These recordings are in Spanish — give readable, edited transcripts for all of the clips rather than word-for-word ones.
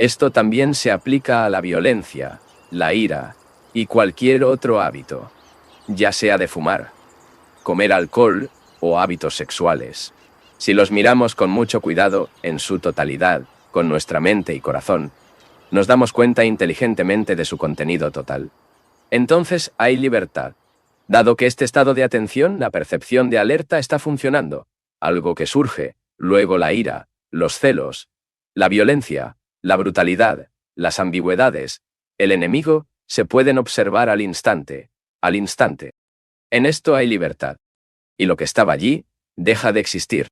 Esto también se aplica a la violencia, la ira y cualquier otro hábito, ya sea de fumar, comer alcohol o hábitos sexuales. Si los miramos con mucho cuidado, en su totalidad, con nuestra mente y corazón, nos damos cuenta inteligentemente de su contenido total. Entonces hay libertad. Dado que este estado de atención, la percepción de alerta está funcionando, algo que surge, luego la ira, los celos, la violencia, la brutalidad, las ambigüedades, el enemigo, se pueden observar al instante, al instante. En esto hay libertad. Y lo que estaba allí, deja de existir,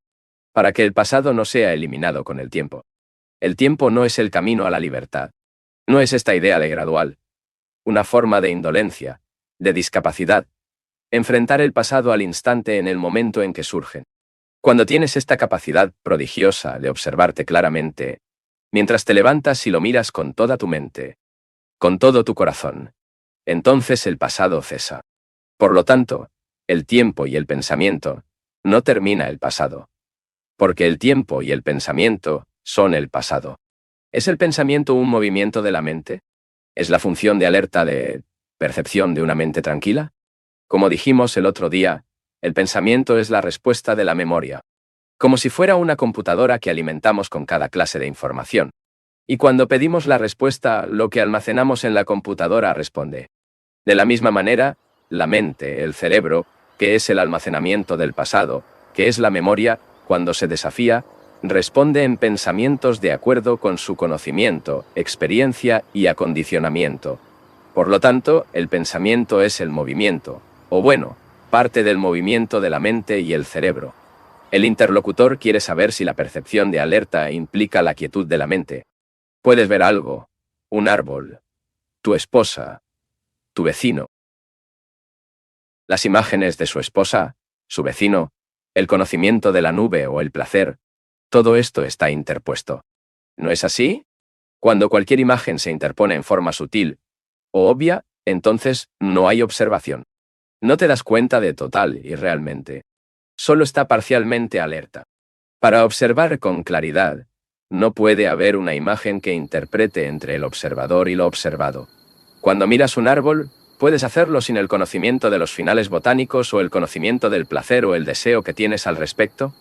para que el pasado no sea eliminado con el tiempo. El tiempo no es el camino a la libertad. No es esta idea de gradual, una forma de indolencia, de discapacidad. Enfrentar el pasado al instante en el momento en que surgen. Cuando tienes esta capacidad prodigiosa de observarte claramente, mientras te levantas y lo miras con toda tu mente, con todo tu corazón, entonces el pasado cesa. Por lo tanto, el tiempo y el pensamiento no termina el pasado. Porque el tiempo y el pensamiento son el pasado. ¿Es el pensamiento un movimiento de la mente? ¿Es la función de alerta de percepción de una mente tranquila? Como dijimos el otro día, el pensamiento es la respuesta de la memoria. Como si fuera una computadora que alimentamos con cada clase de información. Y cuando pedimos la respuesta, lo que almacenamos en la computadora responde. De la misma manera, la mente, el cerebro, que es el almacenamiento del pasado, que es la memoria, cuando se desafía, responde en pensamientos de acuerdo con su conocimiento, experiencia y acondicionamiento. Por lo tanto, el pensamiento es el movimiento, o bueno, parte del movimiento de la mente y el cerebro. El interlocutor quiere saber si la percepción de alerta implica la quietud de la mente. Puedes ver algo, un árbol, tu esposa, tu vecino. Las imágenes de su esposa, su vecino, el conocimiento de la nube o el placer, todo esto está interpuesto. ¿No es así? Cuando cualquier imagen se interpone en forma sutil o obvia, entonces no hay observación. No te das cuenta de total y realmente. Solo está parcialmente alerta. Para observar con claridad, no puede haber una imagen que interprete entre el observador y lo observado. Cuando miras un árbol, puedes hacerlo sin el conocimiento de los finales botánicos o el conocimiento del placer o el deseo que tienes al respecto.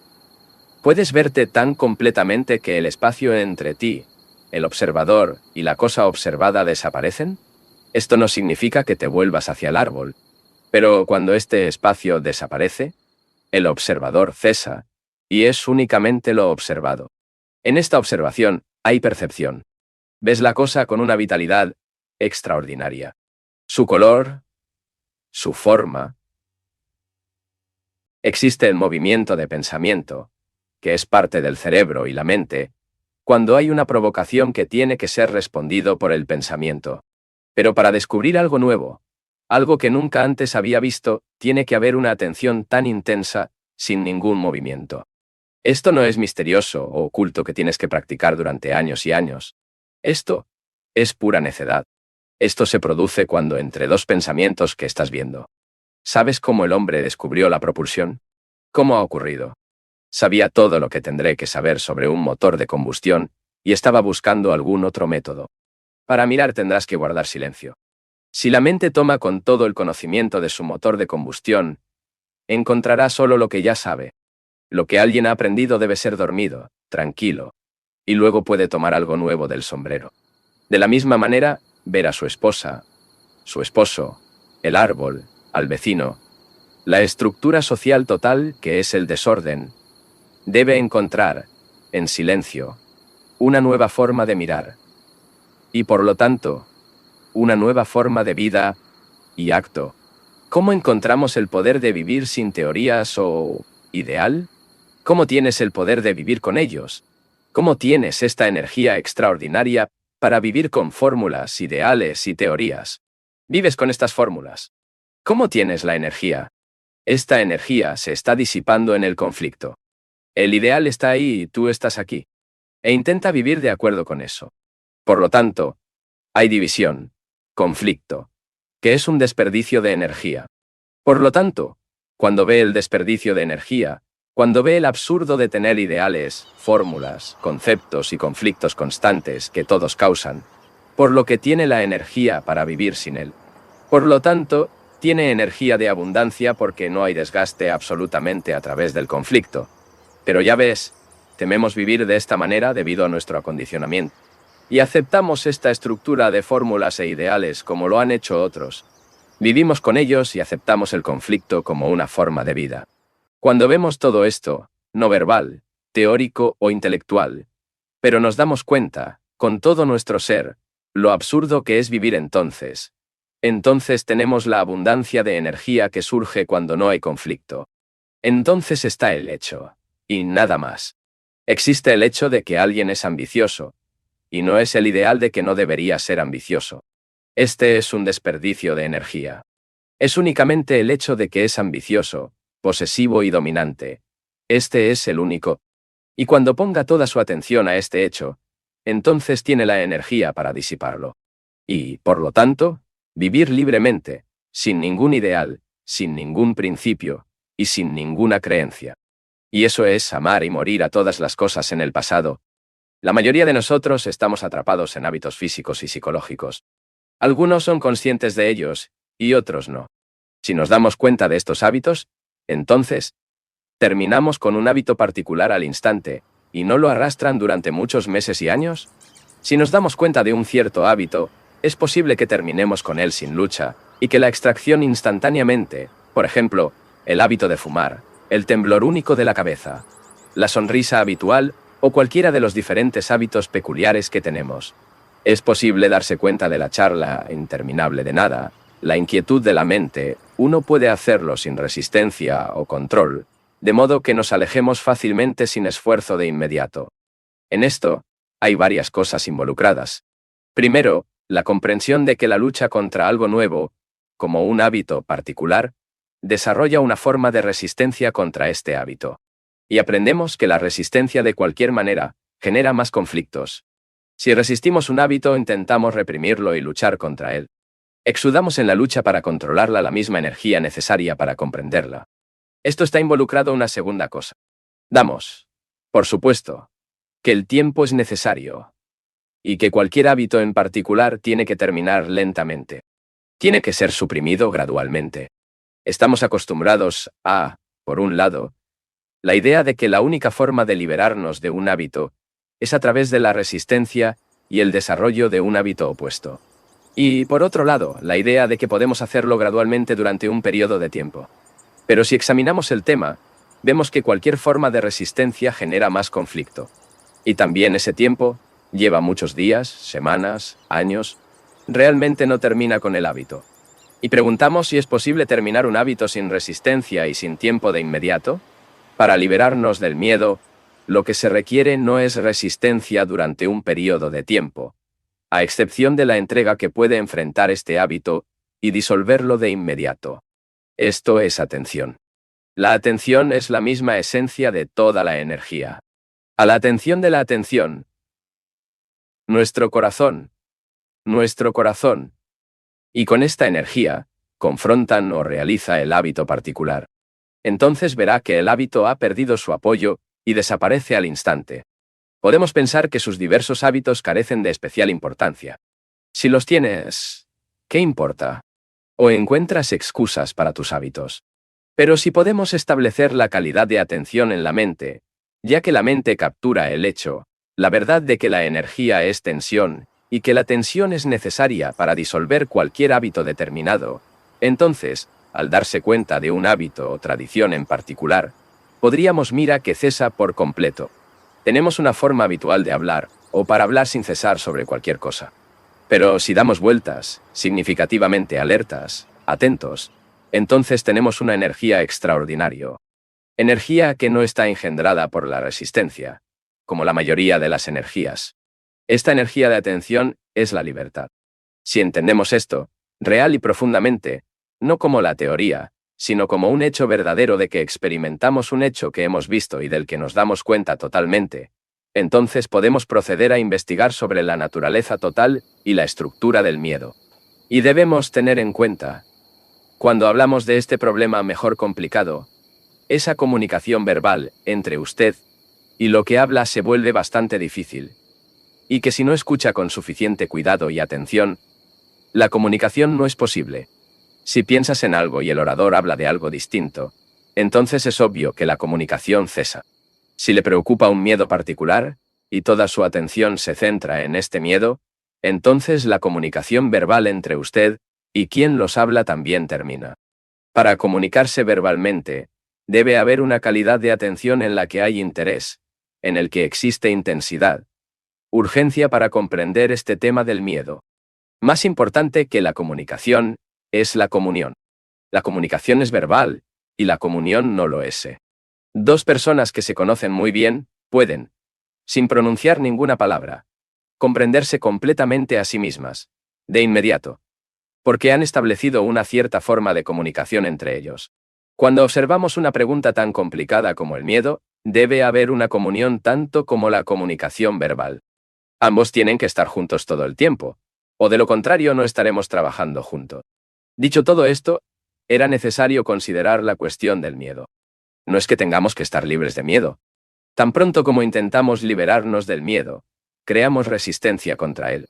¿Puedes verte tan completamente que el espacio entre ti, el observador y la cosa observada desaparecen? Esto no significa que te vuelvas hacia el árbol, pero cuando este espacio desaparece, el observador cesa, y es únicamente lo observado. En esta observación hay percepción. Ves la cosa con una vitalidad extraordinaria. Su color, su forma. Existe el movimiento de pensamiento, que es parte del cerebro y la mente, cuando hay una provocación que tiene que ser respondido por el pensamiento. Pero para descubrir algo nuevo, algo que nunca antes había visto, tiene que haber una atención tan intensa, sin ningún movimiento. Esto no es misterioso o oculto que tienes que practicar durante años y años. Esto es pura necedad. Esto se produce cuando entre dos pensamientos que estás viendo. ¿Sabes cómo el hombre descubrió la propulsión? ¿Cómo ha ocurrido? Sabía todo lo que tendré que saber sobre un motor de combustión y estaba buscando algún otro método. Para mirar tendrás que guardar silencio. Si la mente toma con todo el conocimiento de su motor de combustión, encontrará solo lo que ya sabe. Lo que alguien ha aprendido debe ser dormido, tranquilo, y luego puede tomar algo nuevo del sombrero. De la misma manera, ver a su esposa, su esposo, el árbol, al vecino, la estructura social total que es el desorden, debe encontrar, en silencio, una nueva forma de mirar. Y por lo tanto, una nueva forma de vida y acto. ¿Cómo encontramos el poder de vivir sin teorías o ideal? ¿Cómo tienes el poder de vivir con ellos? ¿Cómo tienes esta energía extraordinaria para vivir con fórmulas, ideales y teorías? Vives con estas fórmulas. ¿Cómo tienes la energía? Esta energía se está disipando en el conflicto. El ideal está ahí y tú estás aquí. E intenta vivir de acuerdo con eso. Por lo tanto, hay división, conflicto, que es un desperdicio de energía. Por lo tanto, cuando ve el desperdicio de energía, Cuando ve el absurdo de tener ideales, fórmulas, conceptos y conflictos constantes que todos causan, por lo que tiene la energía para vivir sin él. Por lo tanto, tiene energía de abundancia porque no hay desgaste absolutamente a través del conflicto. Pero ya ves, tememos vivir de esta manera debido a nuestro acondicionamiento. Y aceptamos esta estructura de fórmulas e ideales como lo han hecho otros. Vivimos con ellos y aceptamos el conflicto como una forma de vida. Cuando vemos todo esto, no verbal, teórico o intelectual, pero nos damos cuenta, con todo nuestro ser, lo absurdo que es vivir entonces tenemos la abundancia de energía que surge cuando no hay conflicto. Entonces está el hecho, y nada más. Existe el hecho de que alguien es ambicioso, y no es el ideal de que no debería ser ambicioso. Este es un desperdicio de energía. Es únicamente el hecho de que es ambicioso, posesivo y dominante. Este es el único. Y cuando ponga toda su atención a este hecho, entonces tiene la energía para disiparlo. Y, por lo tanto, vivir libremente, sin ningún ideal, sin ningún principio y sin ninguna creencia. Y eso es amar y morir a todas las cosas en el pasado. La mayoría de nosotros estamos atrapados en hábitos físicos y psicológicos. Algunos son conscientes de ellos y otros no. Si nos damos cuenta de estos hábitos, entonces, terminamos con un hábito particular al instante y no lo arrastran durante muchos meses y años. Si nos damos cuenta de un cierto hábito, es posible que terminemos con él sin lucha y que la extracción instantáneamente, por ejemplo, el hábito de fumar, el temblor único de la cabeza, la sonrisa habitual o cualquiera de los diferentes hábitos peculiares que tenemos. Es posible darse cuenta de la charla interminable de nada, la inquietud de la mente, uno puede hacerlo sin resistencia o control, de modo que nos alejemos fácilmente sin esfuerzo de inmediato. En esto, hay varias cosas involucradas. Primero, la comprensión de que la lucha contra algo nuevo, como un hábito particular, desarrolla una forma de resistencia contra este hábito. Y aprendemos que la resistencia de cualquier manera genera más conflictos. Si resistimos un hábito, intentamos reprimirlo y luchar contra él. Exudamos en la lucha para controlarla la misma energía necesaria para comprenderla. Esto está involucrado en una segunda cosa. Damos, por supuesto, que el tiempo es necesario y que cualquier hábito en particular tiene que terminar lentamente. Tiene que ser suprimido gradualmente. Estamos acostumbrados a, por un lado, la idea de que la única forma de liberarnos de un hábito es a través de la resistencia y el desarrollo de un hábito opuesto. Y, por otro lado, la idea de que podemos hacerlo gradualmente durante un periodo de tiempo. Pero si examinamos el tema, vemos que cualquier forma de resistencia genera más conflicto. Y también ese tiempo lleva muchos días, semanas, años. Realmente no termina con el hábito. Y preguntamos si es posible terminar un hábito sin resistencia y sin tiempo de inmediato. Para liberarnos del miedo, lo que se requiere no es resistencia durante un periodo de tiempo, a excepción de la entrega que puede enfrentar este hábito y disolverlo de inmediato. Esto es atención. La atención es la misma esencia de toda la energía. A la atención de la atención, nuestro corazón, y con esta energía, confrontan o realiza el hábito particular. Entonces verá que el hábito ha perdido su apoyo y desaparece al instante. Podemos pensar que sus diversos hábitos carecen de especial importancia. Si los tienes, ¿qué importa? O encuentras excusas para tus hábitos. Pero si podemos establecer la calidad de atención en la mente, ya que la mente captura el hecho, la verdad de que la energía es tensión, y que la tensión es necesaria para disolver cualquier hábito determinado, entonces, al darse cuenta de un hábito o tradición en particular, podríamos mirar que cesa por completo. Tenemos una forma habitual de hablar, o para hablar sin cesar sobre cualquier cosa. Pero si damos vueltas, significativamente alertas, atentos, entonces tenemos una energía extraordinaria. Energía que no está engendrada por la resistencia, como la mayoría de las energías. Esta energía de atención es la libertad. Si entendemos esto, real y profundamente, no como la teoría, sino como un hecho verdadero de que experimentamos un hecho que hemos visto y del que nos damos cuenta totalmente, entonces podemos proceder a investigar sobre la naturaleza total y la estructura del miedo. Y debemos tener en cuenta, cuando hablamos de este problema mejor complicado, esa comunicación verbal entre usted y lo que habla se vuelve bastante difícil, y que si no escucha con suficiente cuidado y atención, la comunicación no es posible. Si piensas en algo y el orador habla de algo distinto, entonces es obvio que la comunicación cesa. Si le preocupa un miedo particular, y toda su atención se centra en este miedo, entonces la comunicación verbal entre usted y quien los habla también termina. Para comunicarse verbalmente, debe haber una calidad de atención en la que hay interés, en el que existe intensidad, urgencia para comprender este tema del miedo. Más importante que la comunicación es la comunión. La comunicación es verbal y la comunión no lo es. Dos personas que se conocen muy bien pueden, sin pronunciar ninguna palabra, comprenderse completamente a sí mismas, de inmediato, porque han establecido una cierta forma de comunicación entre ellos. Cuando observamos una pregunta tan complicada como el miedo, debe haber una comunión tanto como la comunicación verbal. Ambos tienen que estar juntos todo el tiempo, o de lo contrario no estaremos trabajando juntos. Dicho todo esto, era necesario considerar la cuestión del miedo. No es que tengamos que estar libres de miedo. Tan pronto como intentamos liberarnos del miedo, creamos resistencia contra él.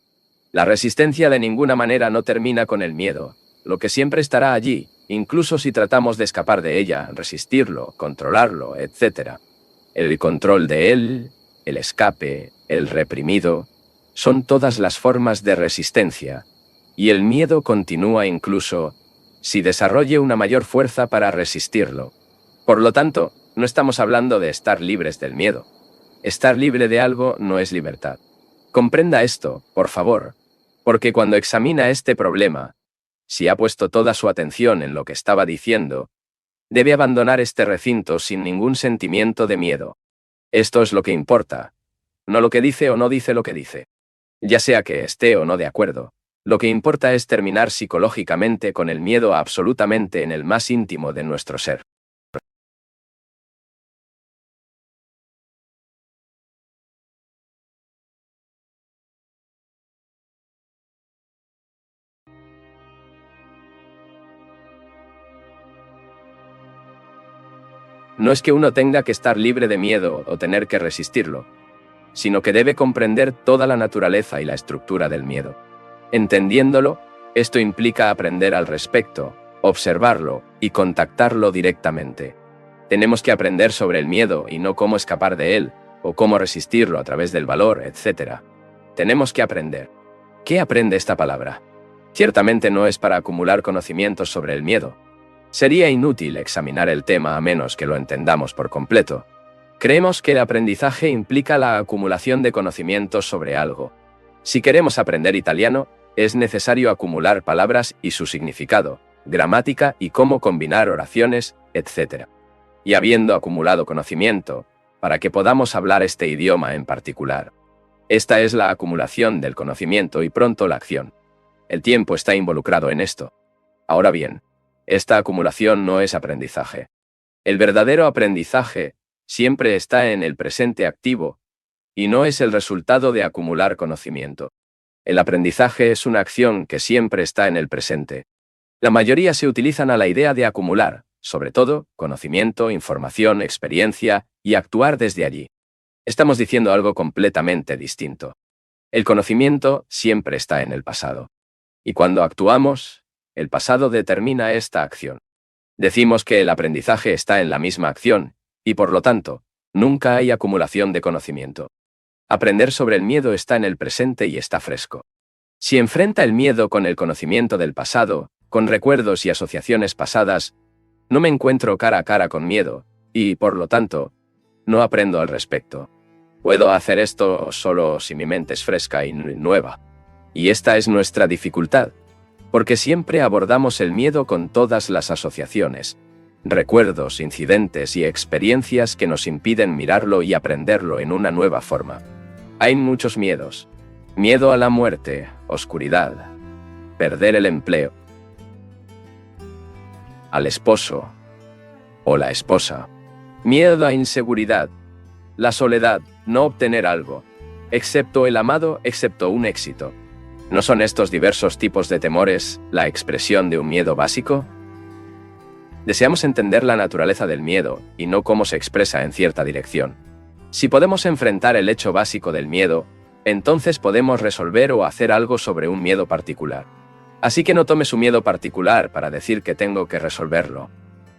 La resistencia de ninguna manera no termina con el miedo, lo que siempre estará allí, incluso si tratamos de escapar de ella, resistirlo, controlarlo, etc. El control de él, el escape, el reprimido, son todas las formas de resistencia, y el miedo continúa incluso si desarrolle una mayor fuerza para resistirlo. Por lo tanto, no estamos hablando de estar libres del miedo. Estar libre de algo no es libertad. Comprenda esto, por favor, porque cuando examina este problema, si ha puesto toda su atención en lo que estaba diciendo, debe abandonar este recinto sin ningún sentimiento de miedo. Esto es lo que importa, no lo que dice o no dice lo que dice. Ya sea que esté o no de acuerdo, lo que importa es terminar psicológicamente con el miedo absolutamente en el más íntimo de nuestro ser. No es que uno tenga que estar libre de miedo o tener que resistirlo, sino que debe comprender toda la naturaleza y la estructura del miedo. Entendiéndolo, esto implica aprender al respecto, observarlo y contactarlo directamente. Tenemos que aprender sobre el miedo y no cómo escapar de él, o cómo resistirlo a través del valor, etc. Tenemos que aprender. ¿Qué aprende esta palabra? Ciertamente no es para acumular conocimientos sobre el miedo. Sería inútil examinar el tema a menos que lo entendamos por completo. Creemos que el aprendizaje implica la acumulación de conocimientos sobre algo. Si queremos aprender italiano, es necesario acumular palabras y su significado, gramática y cómo combinar oraciones, etc. Y habiendo acumulado conocimiento, para que podamos hablar este idioma en particular. Esta es la acumulación del conocimiento y pronto la acción. El tiempo está involucrado en esto. Ahora bien, esta acumulación no es aprendizaje. El verdadero aprendizaje siempre está en el presente activo, y no es el resultado de acumular conocimiento. El aprendizaje es una acción que siempre está en el presente. La mayoría se utilizan a la idea de acumular, sobre todo, conocimiento, información, experiencia, y actuar desde allí. Estamos diciendo algo completamente distinto. El conocimiento siempre está en el pasado. Y cuando actuamos, el pasado determina esta acción. Decimos que el aprendizaje está en la misma acción, y por lo tanto, nunca hay acumulación de conocimiento. Aprender sobre el miedo está en el presente y está fresco. Si enfrenta el miedo con el conocimiento del pasado, con recuerdos y asociaciones pasadas, no me encuentro cara a cara con miedo, y, por lo tanto, no aprendo al respecto. Puedo hacer esto solo si mi mente es fresca y nueva. Y esta es nuestra dificultad, porque siempre abordamos el miedo con todas las asociaciones, recuerdos, incidentes y experiencias que nos impiden mirarlo y aprenderlo en una nueva forma. Hay muchos miedos. Miedo a la muerte, oscuridad, perder el empleo, al esposo o la esposa. Miedo a inseguridad, la soledad, no obtener algo, excepto el amado, excepto un éxito. ¿No son estos diversos tipos de temores la expresión de un miedo básico? Deseamos entender la naturaleza del miedo y no cómo se expresa en cierta dirección. Si podemos enfrentar el hecho básico del miedo, entonces podemos resolver o hacer algo sobre un miedo particular. Así que no tome su miedo particular para decir que tengo que resolverlo,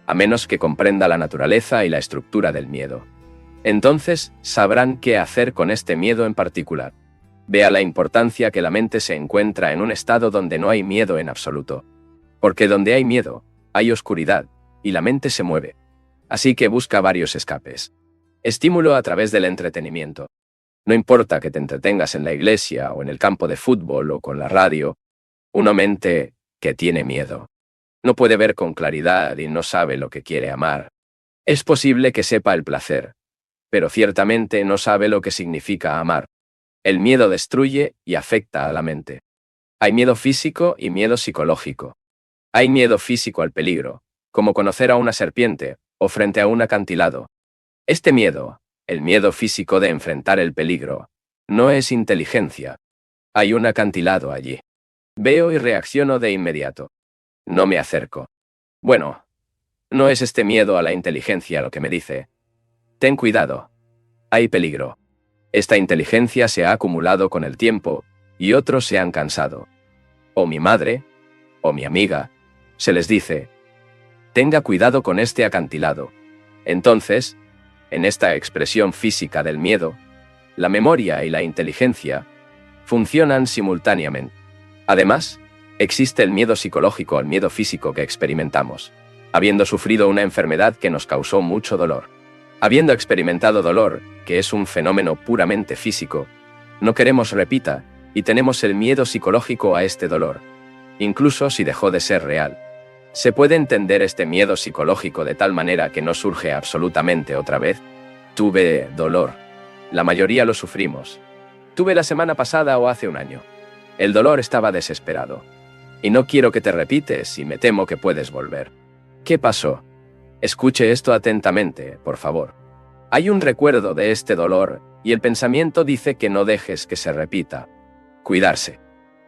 a menos que comprenda la naturaleza y la estructura del miedo. Entonces sabrán qué hacer con este miedo en particular. Vea la importancia que la mente se encuentra en un estado donde no hay miedo en absoluto. Porque donde hay miedo, hay oscuridad, y la mente se mueve. Así que busca varios escapes. Estímulo a través del entretenimiento. No importa que te entretengas en la iglesia o en el campo de fútbol o con la radio, una mente que tiene miedo no puede ver con claridad y no sabe lo que quiere amar. Es posible que sepa el placer, pero ciertamente no sabe lo que significa amar. El miedo destruye y afecta a la mente. Hay miedo físico y miedo psicológico. Hay miedo físico al peligro, como conocer a una serpiente o frente a un acantilado. Este miedo, el miedo físico de enfrentar el peligro, no es inteligencia. Hay un acantilado allí. Veo y reacciono de inmediato. No me acerco. Bueno, no es este miedo a la inteligencia lo que me dice: ten cuidado. Hay peligro. Esta inteligencia se ha acumulado con el tiempo y otros se han cansado. O mi madre, o mi amiga, se les dice: tenga cuidado con este acantilado. Entonces, en esta expresión física del miedo, la memoria y la inteligencia funcionan simultáneamente. Además, existe el miedo psicológico al miedo físico que experimentamos, habiendo sufrido una enfermedad que nos causó mucho dolor. Habiendo experimentado dolor, que es un fenómeno puramente físico, no queremos repita y tenemos el miedo psicológico a este dolor, incluso si dejó de ser real. ¿Se puede entender este miedo psicológico de tal manera que no surge absolutamente otra vez? Tuve dolor. La mayoría lo sufrimos. Tuve la semana pasada o hace un año. El dolor estaba desesperado. Y no quiero que te repites y me temo que puedes volver. ¿Qué pasó? Escuche esto atentamente, por favor. Hay un recuerdo de este dolor y el pensamiento dice que no dejes que se repita. Cuidarse.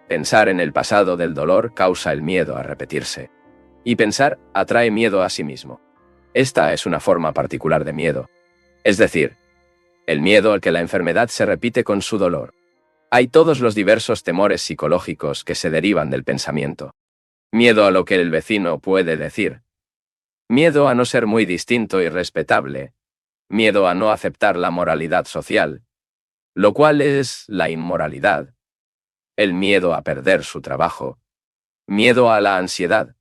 Pensar en el pasado del dolor causa el miedo a repetirse. Y pensar atrae miedo a sí mismo. Esta es una forma particular de miedo. Es decir, el miedo al que la enfermedad se repite con su dolor. Hay todos los diversos temores psicológicos que se derivan del pensamiento. Miedo a lo que el vecino puede decir. Miedo a no ser muy distinto y respetable. Miedo a no aceptar la moralidad social, lo cual es la inmoralidad. El miedo a perder su trabajo. Miedo a la ansiedad,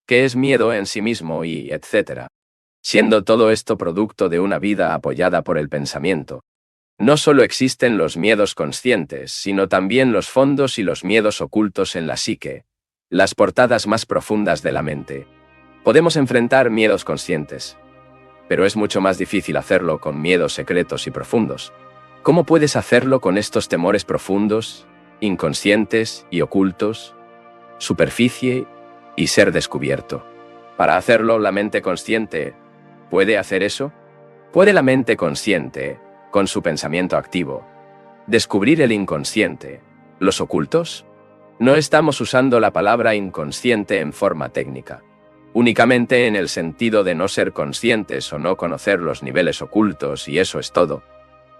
que es miedo en sí mismo y etc. Siendo todo esto producto de una vida apoyada por el pensamiento. No solo existen los miedos conscientes, sino también los fondos y los miedos ocultos en la psique, las portadas más profundas de la mente. Podemos enfrentar miedos conscientes, pero es mucho más difícil hacerlo con miedos secretos y profundos. ¿Cómo puedes hacerlo con estos temores profundos, inconscientes y ocultos, superficie y ser descubierto? Para hacerlo, la mente consciente ¿puede hacer eso? ¿Puede la mente consciente, con su pensamiento activo, descubrir el inconsciente, los ocultos? No estamos usando la palabra inconsciente en forma técnica, únicamente en el sentido de no ser conscientes o no conocer los niveles ocultos y eso es todo.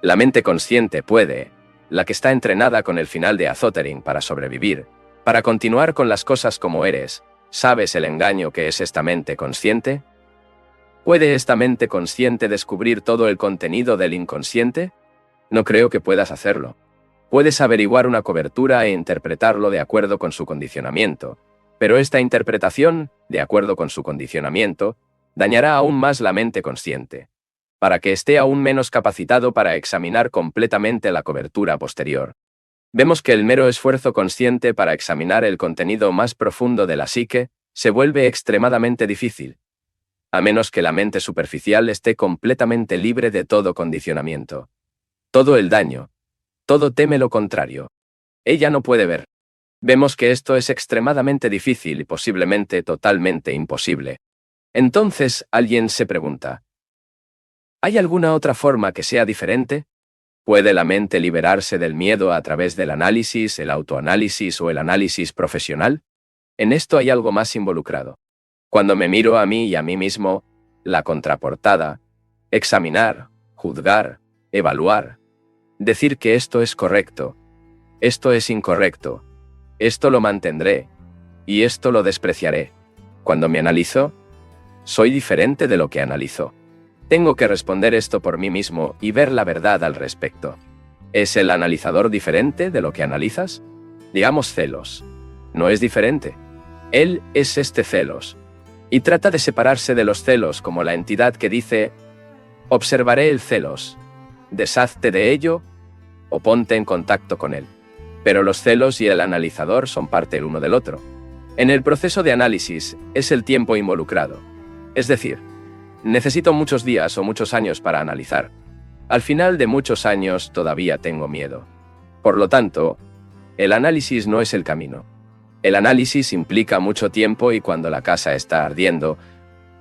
La mente consciente puede, la que está entrenada con el final de Azothering para sobrevivir, para continuar con las cosas como eres. ¿Sabes el engaño que es esta mente consciente? ¿Puede esta mente consciente descubrir todo el contenido del inconsciente? No creo que puedas hacerlo. Puedes averiguar una cobertura e interpretarlo de acuerdo con su condicionamiento, pero esta interpretación, de acuerdo con su condicionamiento, dañará aún más la mente consciente, para que esté aún menos capacitado para examinar completamente la cobertura posterior. Vemos que el mero esfuerzo consciente para examinar el contenido más profundo de la psique se vuelve extremadamente difícil, a menos que la mente superficial esté completamente libre de todo condicionamiento. Todo el daño. Todo teme lo contrario. Ella no puede ver. Vemos que esto es extremadamente difícil y posiblemente totalmente imposible. Entonces alguien se pregunta: ¿hay alguna otra forma que sea diferente? ¿Puede la mente liberarse del miedo a través del análisis, el autoanálisis o el análisis profesional? En esto hay algo más involucrado. Cuando me miro a mí y a mí mismo, la contraportada, examinar, juzgar, evaluar, decir que esto es correcto, esto es incorrecto, esto lo mantendré y esto lo despreciaré. Cuando me analizo, soy diferente de lo que analizo. Tengo que responder esto por mí mismo y ver la verdad al respecto. ¿Es el analizador diferente de lo que analizas? Digamos celos. No es diferente. Él es este celos. Y trata de separarse de los celos como la entidad que dice: observaré el celos, deshazte de ello o ponte en contacto con él. Pero los celos y el analizador son parte el uno del otro. En el proceso de análisis es el tiempo involucrado. Es decir, necesito muchos días o muchos años para analizar. Al final de muchos años todavía tengo miedo. Por lo tanto, el análisis no es el camino. El análisis implica mucho tiempo y cuando la casa está ardiendo,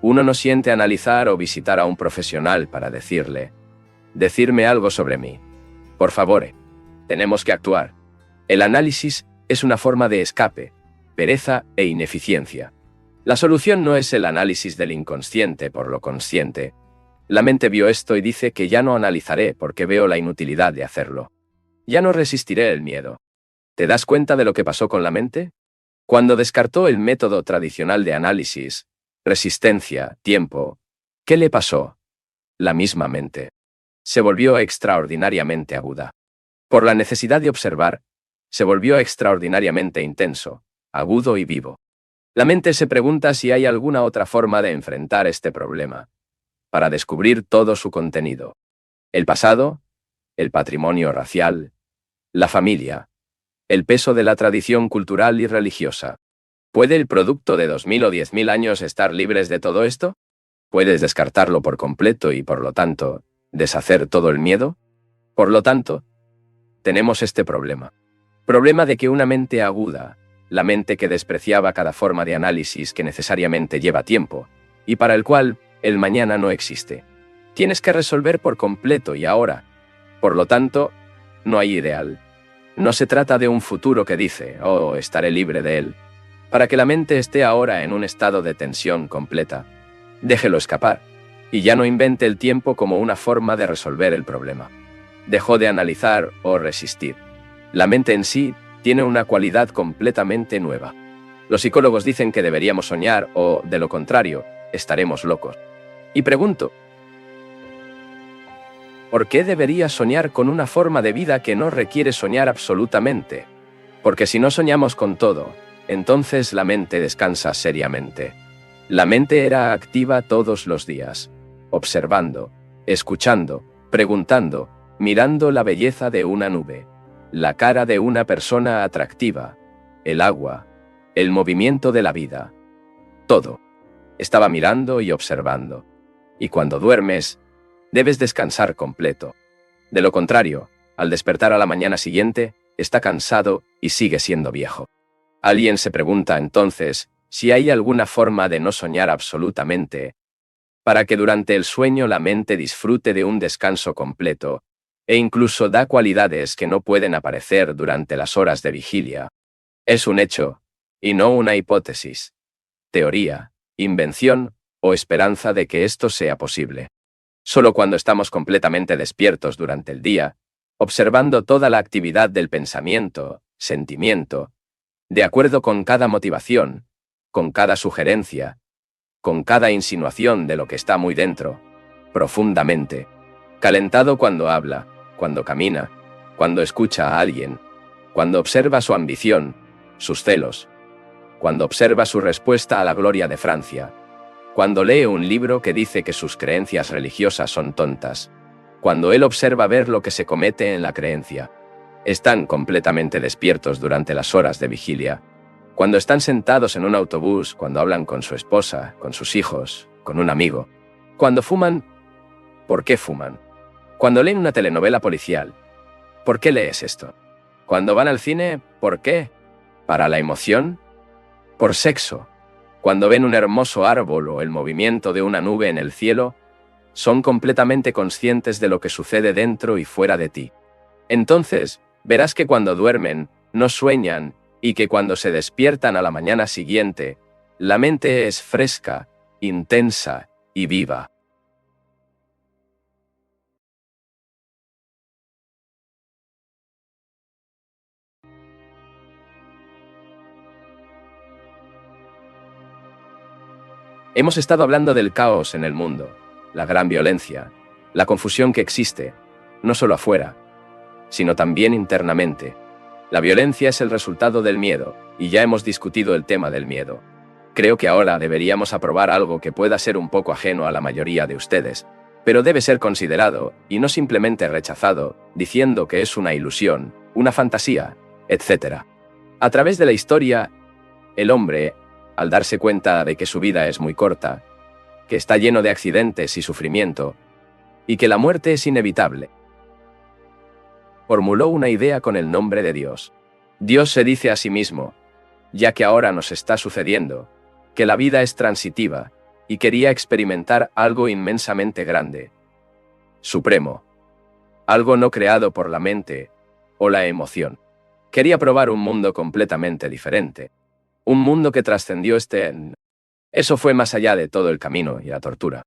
uno no siente analizar o visitar a un profesional para decirme algo sobre mí. Por favor, tenemos que actuar. El análisis es una forma de escape, pereza e ineficiencia. La solución no es el análisis del inconsciente por lo consciente. La mente vio esto y dice que ya no analizaré porque veo la inutilidad de hacerlo. Ya no resistiré el miedo. ¿Te das cuenta de lo que pasó con la mente? Cuando descartó el método tradicional de análisis, resistencia, tiempo, ¿qué le pasó? La misma mente se volvió extraordinariamente aguda. Por la necesidad de observar, se volvió extraordinariamente intenso, agudo y vivo. La mente se pregunta si hay alguna otra forma de enfrentar este problema, para descubrir todo su contenido. El pasado, el patrimonio racial, la familia, el peso de la tradición cultural y religiosa. ¿Puede el producto de 2000 o 10.000 años estar libres de todo esto? ¿Puedes descartarlo por completo y, por lo tanto, deshacer todo el miedo? Por lo tanto, tenemos este problema. Problema de que una mente aguda, la mente que despreciaba cada forma de análisis que necesariamente lleva tiempo, y para el cual el mañana no existe. Tienes que resolver por completo y ahora. Por lo tanto, no hay ideal. No se trata de un futuro que dice, oh, estaré libre de él. Para que la mente esté ahora en un estado de tensión completa, déjelo escapar, y ya no invente el tiempo como una forma de resolver el problema. Dejó de analizar o resistir. La mente en sí tiene una cualidad completamente nueva. Los psicólogos dicen que deberíamos soñar o, de lo contrario, estaremos locos. Y pregunto, ¿por qué debería soñar con una forma de vida que no requiere soñar absolutamente? Porque si no soñamos con todo, entonces la mente descansa seriamente. La mente era activa todos los días, observando, escuchando, preguntando, mirando la belleza de una nube, la cara de una persona atractiva, el agua, el movimiento de la vida. Todo. Estaba mirando y observando. Y cuando duermes, debes descansar completo. De lo contrario, al despertar a la mañana siguiente, está cansado y sigue siendo viejo. Alguien se pregunta entonces si hay alguna forma de no soñar absolutamente, para que durante el sueño la mente disfrute de un descanso completo, e incluso da cualidades que no pueden aparecer durante las horas de vigilia. Es un hecho, y no una hipótesis, teoría, invención o esperanza de que esto sea posible. Solo cuando estamos completamente despiertos durante el día, observando toda la actividad del pensamiento, sentimiento, de acuerdo con cada motivación, con cada sugerencia, con cada insinuación de lo que está muy dentro, profundamente, calentado cuando habla, cuando camina, cuando escucha a alguien, cuando observa su ambición, sus celos, cuando observa su respuesta a la gloria de Francia, cuando lee un libro que dice que sus creencias religiosas son tontas, cuando él observa ver lo que se comete en la creencia. Están completamente despiertos durante las horas de vigilia. Cuando están sentados en un autobús, cuando hablan con su esposa, con sus hijos, con un amigo. Cuando fuman, ¿por qué fuman? Cuando leen una telenovela policial, ¿por qué lees esto? Cuando van al cine, ¿por qué? ¿Para la emoción? ¿Por sexo? Cuando ven un hermoso árbol o el movimiento de una nube en el cielo, son completamente conscientes de lo que sucede dentro y fuera de ti. Entonces, verás que cuando duermen, no sueñan, y que cuando se despiertan a la mañana siguiente, La mente es fresca, intensa y viva. Hemos estado hablando del caos en el mundo, la gran violencia, la confusión que existe, no solo afuera, sino también internamente. La violencia es el resultado del miedo, y ya hemos discutido el tema del miedo. Creo que ahora deberíamos aprobar algo que pueda ser un poco ajeno a la mayoría de ustedes, pero debe ser considerado, y no simplemente rechazado, diciendo que es una ilusión, una fantasía, etc. A través de la historia, el hombre, al darse cuenta de que su vida es muy corta, que está lleno de accidentes y sufrimiento, y que la muerte es inevitable, formuló una idea con el nombre de Dios. Dios se dice a sí mismo, ya que ahora nos está sucediendo, que la vida es transitiva, y quería experimentar algo inmensamente grande, supremo, algo no creado por la mente o la emoción. Quería probar un mundo completamente diferente, un mundo que trascendió Eso fue más allá de todo el camino y la tortura.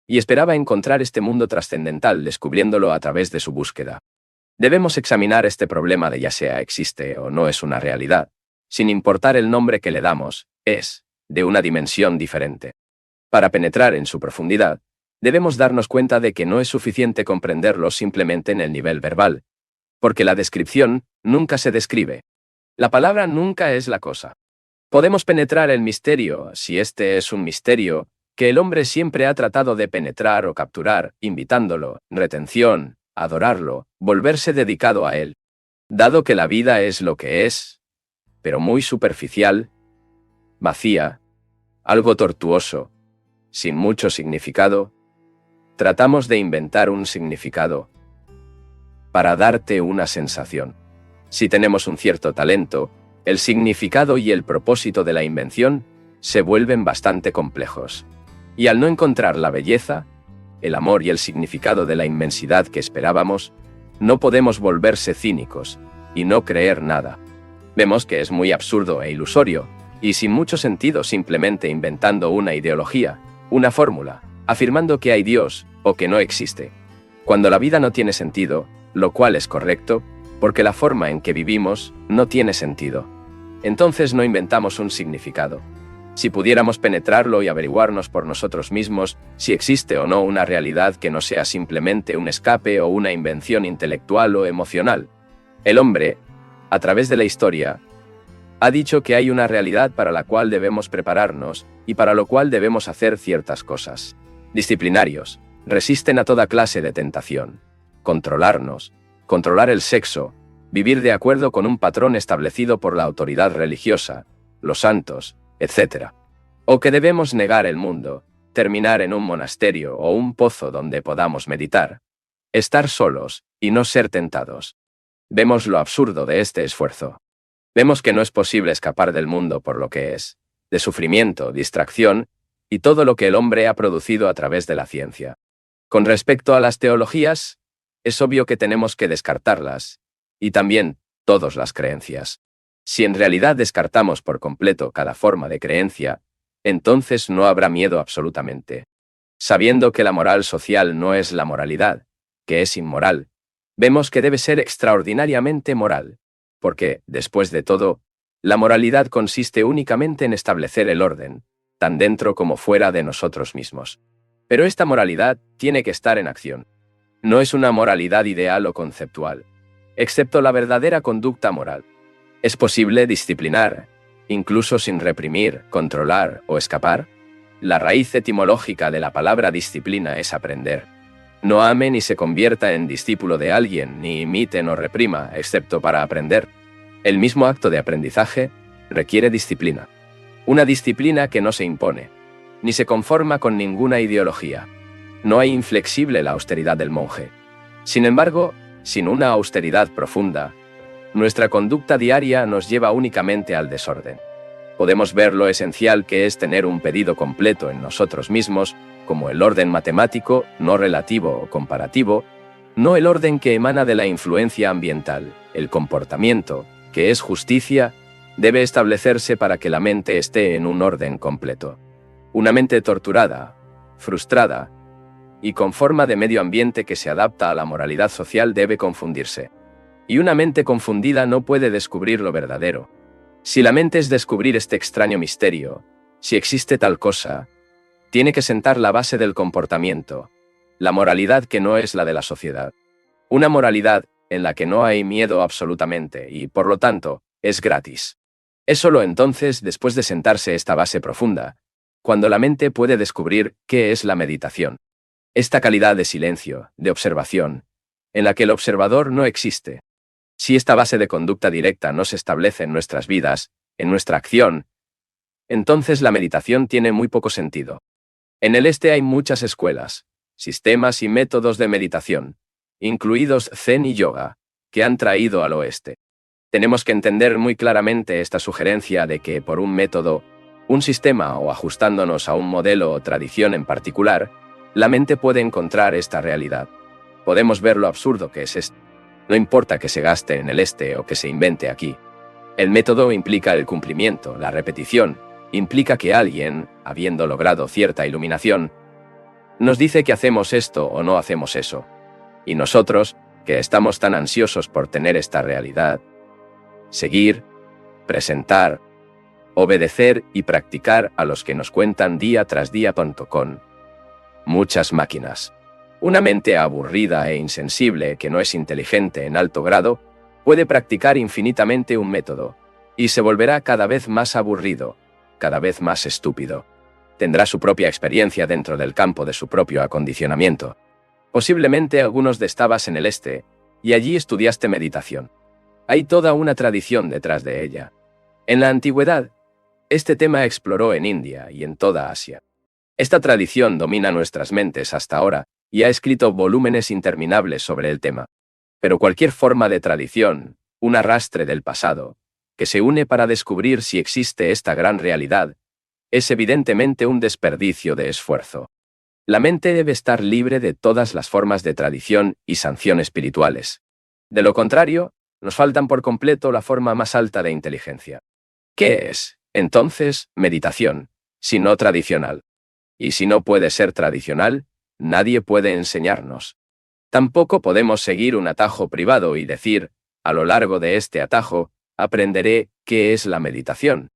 Y esperaba encontrar este mundo trascendental descubriéndolo a través de su búsqueda. Debemos examinar este problema de ya sea existe o no es una realidad, sin importar el nombre que le damos, es de una dimensión diferente. Para penetrar en su profundidad, debemos darnos cuenta de que no es suficiente comprenderlo simplemente en el nivel verbal, porque la descripción nunca se describe. La palabra nunca es la cosa. Podemos penetrar el misterio, si este es un misterio, que el hombre siempre ha tratado de penetrar o capturar, invitándolo, retención, adorarlo, volverse dedicado a él. Dado que la vida es lo que es, pero muy superficial, vacía, algo tortuoso, sin mucho significado, tratamos de inventar un significado para darte una sensación. Si tenemos un cierto talento, el significado y el propósito de la invención se vuelven bastante complejos. Y al no encontrar la belleza, el amor y el significado de la inmensidad que esperábamos, no podemos volverse cínicos y no creer nada. Vemos que es muy absurdo e ilusorio, y sin mucho sentido simplemente inventando una ideología, una fórmula, afirmando que hay Dios o que no existe. Cuando la vida no tiene sentido, lo cual es correcto, porque la forma en que vivimos no tiene sentido. Entonces no inventamos un significado. Si pudiéramos penetrarlo y averiguarnos por nosotros mismos si existe o no una realidad que no sea simplemente un escape o una invención intelectual o emocional. El hombre, a través de la historia, ha dicho que hay una realidad para la cual debemos prepararnos y para lo cual debemos hacer ciertas cosas. Disciplinarios, resisten a toda clase de tentación. Controlarnos, controlar el sexo, vivir de acuerdo con un patrón establecido por la autoridad religiosa, los santos, etc. O que debemos negar el mundo, terminar en un monasterio o un pozo donde podamos meditar, estar solos y no ser tentados. Vemos lo absurdo de este esfuerzo. Vemos que no es posible escapar del mundo por lo que es, de sufrimiento, distracción y todo lo que el hombre ha producido a través de la ciencia. Con respecto a las teologías, es obvio que tenemos que descartarlas, y también todas las creencias. Si en realidad descartamos por completo cada forma de creencia, entonces no habrá miedo absolutamente. Sabiendo que la moral social no es la moralidad, que es inmoral, vemos que debe ser extraordinariamente moral, porque, después de todo, la moralidad consiste únicamente en establecer el orden, tan dentro como fuera de nosotros mismos. Pero esta moralidad tiene que estar en acción. No es una moralidad ideal o conceptual, excepto la verdadera conducta moral. ¿Es posible disciplinar, incluso sin reprimir, controlar o escapar? La raíz etimológica de la palabra disciplina es aprender. No ame ni se convierta en discípulo de alguien, ni imite o reprima, excepto para aprender. El mismo acto de aprendizaje requiere disciplina. Una disciplina que no se impone, ni se conforma con ninguna ideología. No hay inflexible la austeridad del monje. Sin embargo, sin una austeridad profunda, nuestra conducta diaria nos lleva únicamente al desorden. Podemos ver lo esencial que es tener un pedido completo en nosotros mismos, como el orden matemático, no relativo o comparativo, no el orden que emana de la influencia ambiental, el comportamiento, que es justicia, debe establecerse para que la mente esté en un orden completo. Una mente torturada, frustrada y con forma de medio ambiente que se adapta a la moralidad social debe confundirse. Y una mente confundida no puede descubrir lo verdadero. Si la mente es descubrir este extraño misterio, si existe tal cosa, tiene que sentar la base del comportamiento, la moralidad que no es la de la sociedad. Una moralidad en la que no hay miedo absolutamente y, por lo tanto, es gratis. Es solo entonces, después de sentarse esta base profunda, cuando la mente puede descubrir qué es la meditación. Esta calidad de silencio, de observación, en la que el observador no existe. Si esta base de conducta directa no se establece en nuestras vidas, en nuestra acción, entonces la meditación tiene muy poco sentido. En el este hay muchas escuelas, sistemas y métodos de meditación, incluidos Zen y Yoga, que han traído al oeste. Tenemos que entender muy claramente esta sugerencia de que por un método, un sistema o ajustándonos a un modelo o tradición en particular, la mente puede encontrar esta realidad. Podemos ver lo absurdo que es esto. No importa que se gaste en el este o que se invente aquí. El método implica el cumplimiento, la repetición, implica que alguien, habiendo logrado cierta iluminación, nos dice que hacemos esto o no hacemos eso. Y nosotros, que estamos tan ansiosos por tener esta realidad, seguir, presentar, obedecer y practicar a los que nos cuentan día tras día con muchas máquinas. Una mente aburrida e insensible que no es inteligente en alto grado puede practicar infinitamente un método y se volverá cada vez más aburrido, cada vez más estúpido. Tendrá su propia experiencia dentro del campo de su propio acondicionamiento. Posiblemente algunos de estabas en el este y allí estudiaste meditación. Hay toda una tradición detrás de ella. En la antigüedad, este tema exploró en India y en toda Asia. Esta tradición domina nuestras mentes hasta ahora y ha escrito volúmenes interminables sobre el tema. Pero cualquier forma de tradición, un arrastre del pasado, que se une para descubrir si existe esta gran realidad, es evidentemente un desperdicio de esfuerzo. La mente debe estar libre de todas las formas de tradición y sanción espirituales. De lo contrario, nos faltan por completo la forma más alta de inteligencia. ¿Qué es, entonces, meditación, si no tradicional? Y si no puede ser tradicional, nadie puede enseñarnos. Tampoco podemos seguir un atajo privado y decir, a lo largo de este atajo, aprenderé qué es la meditación.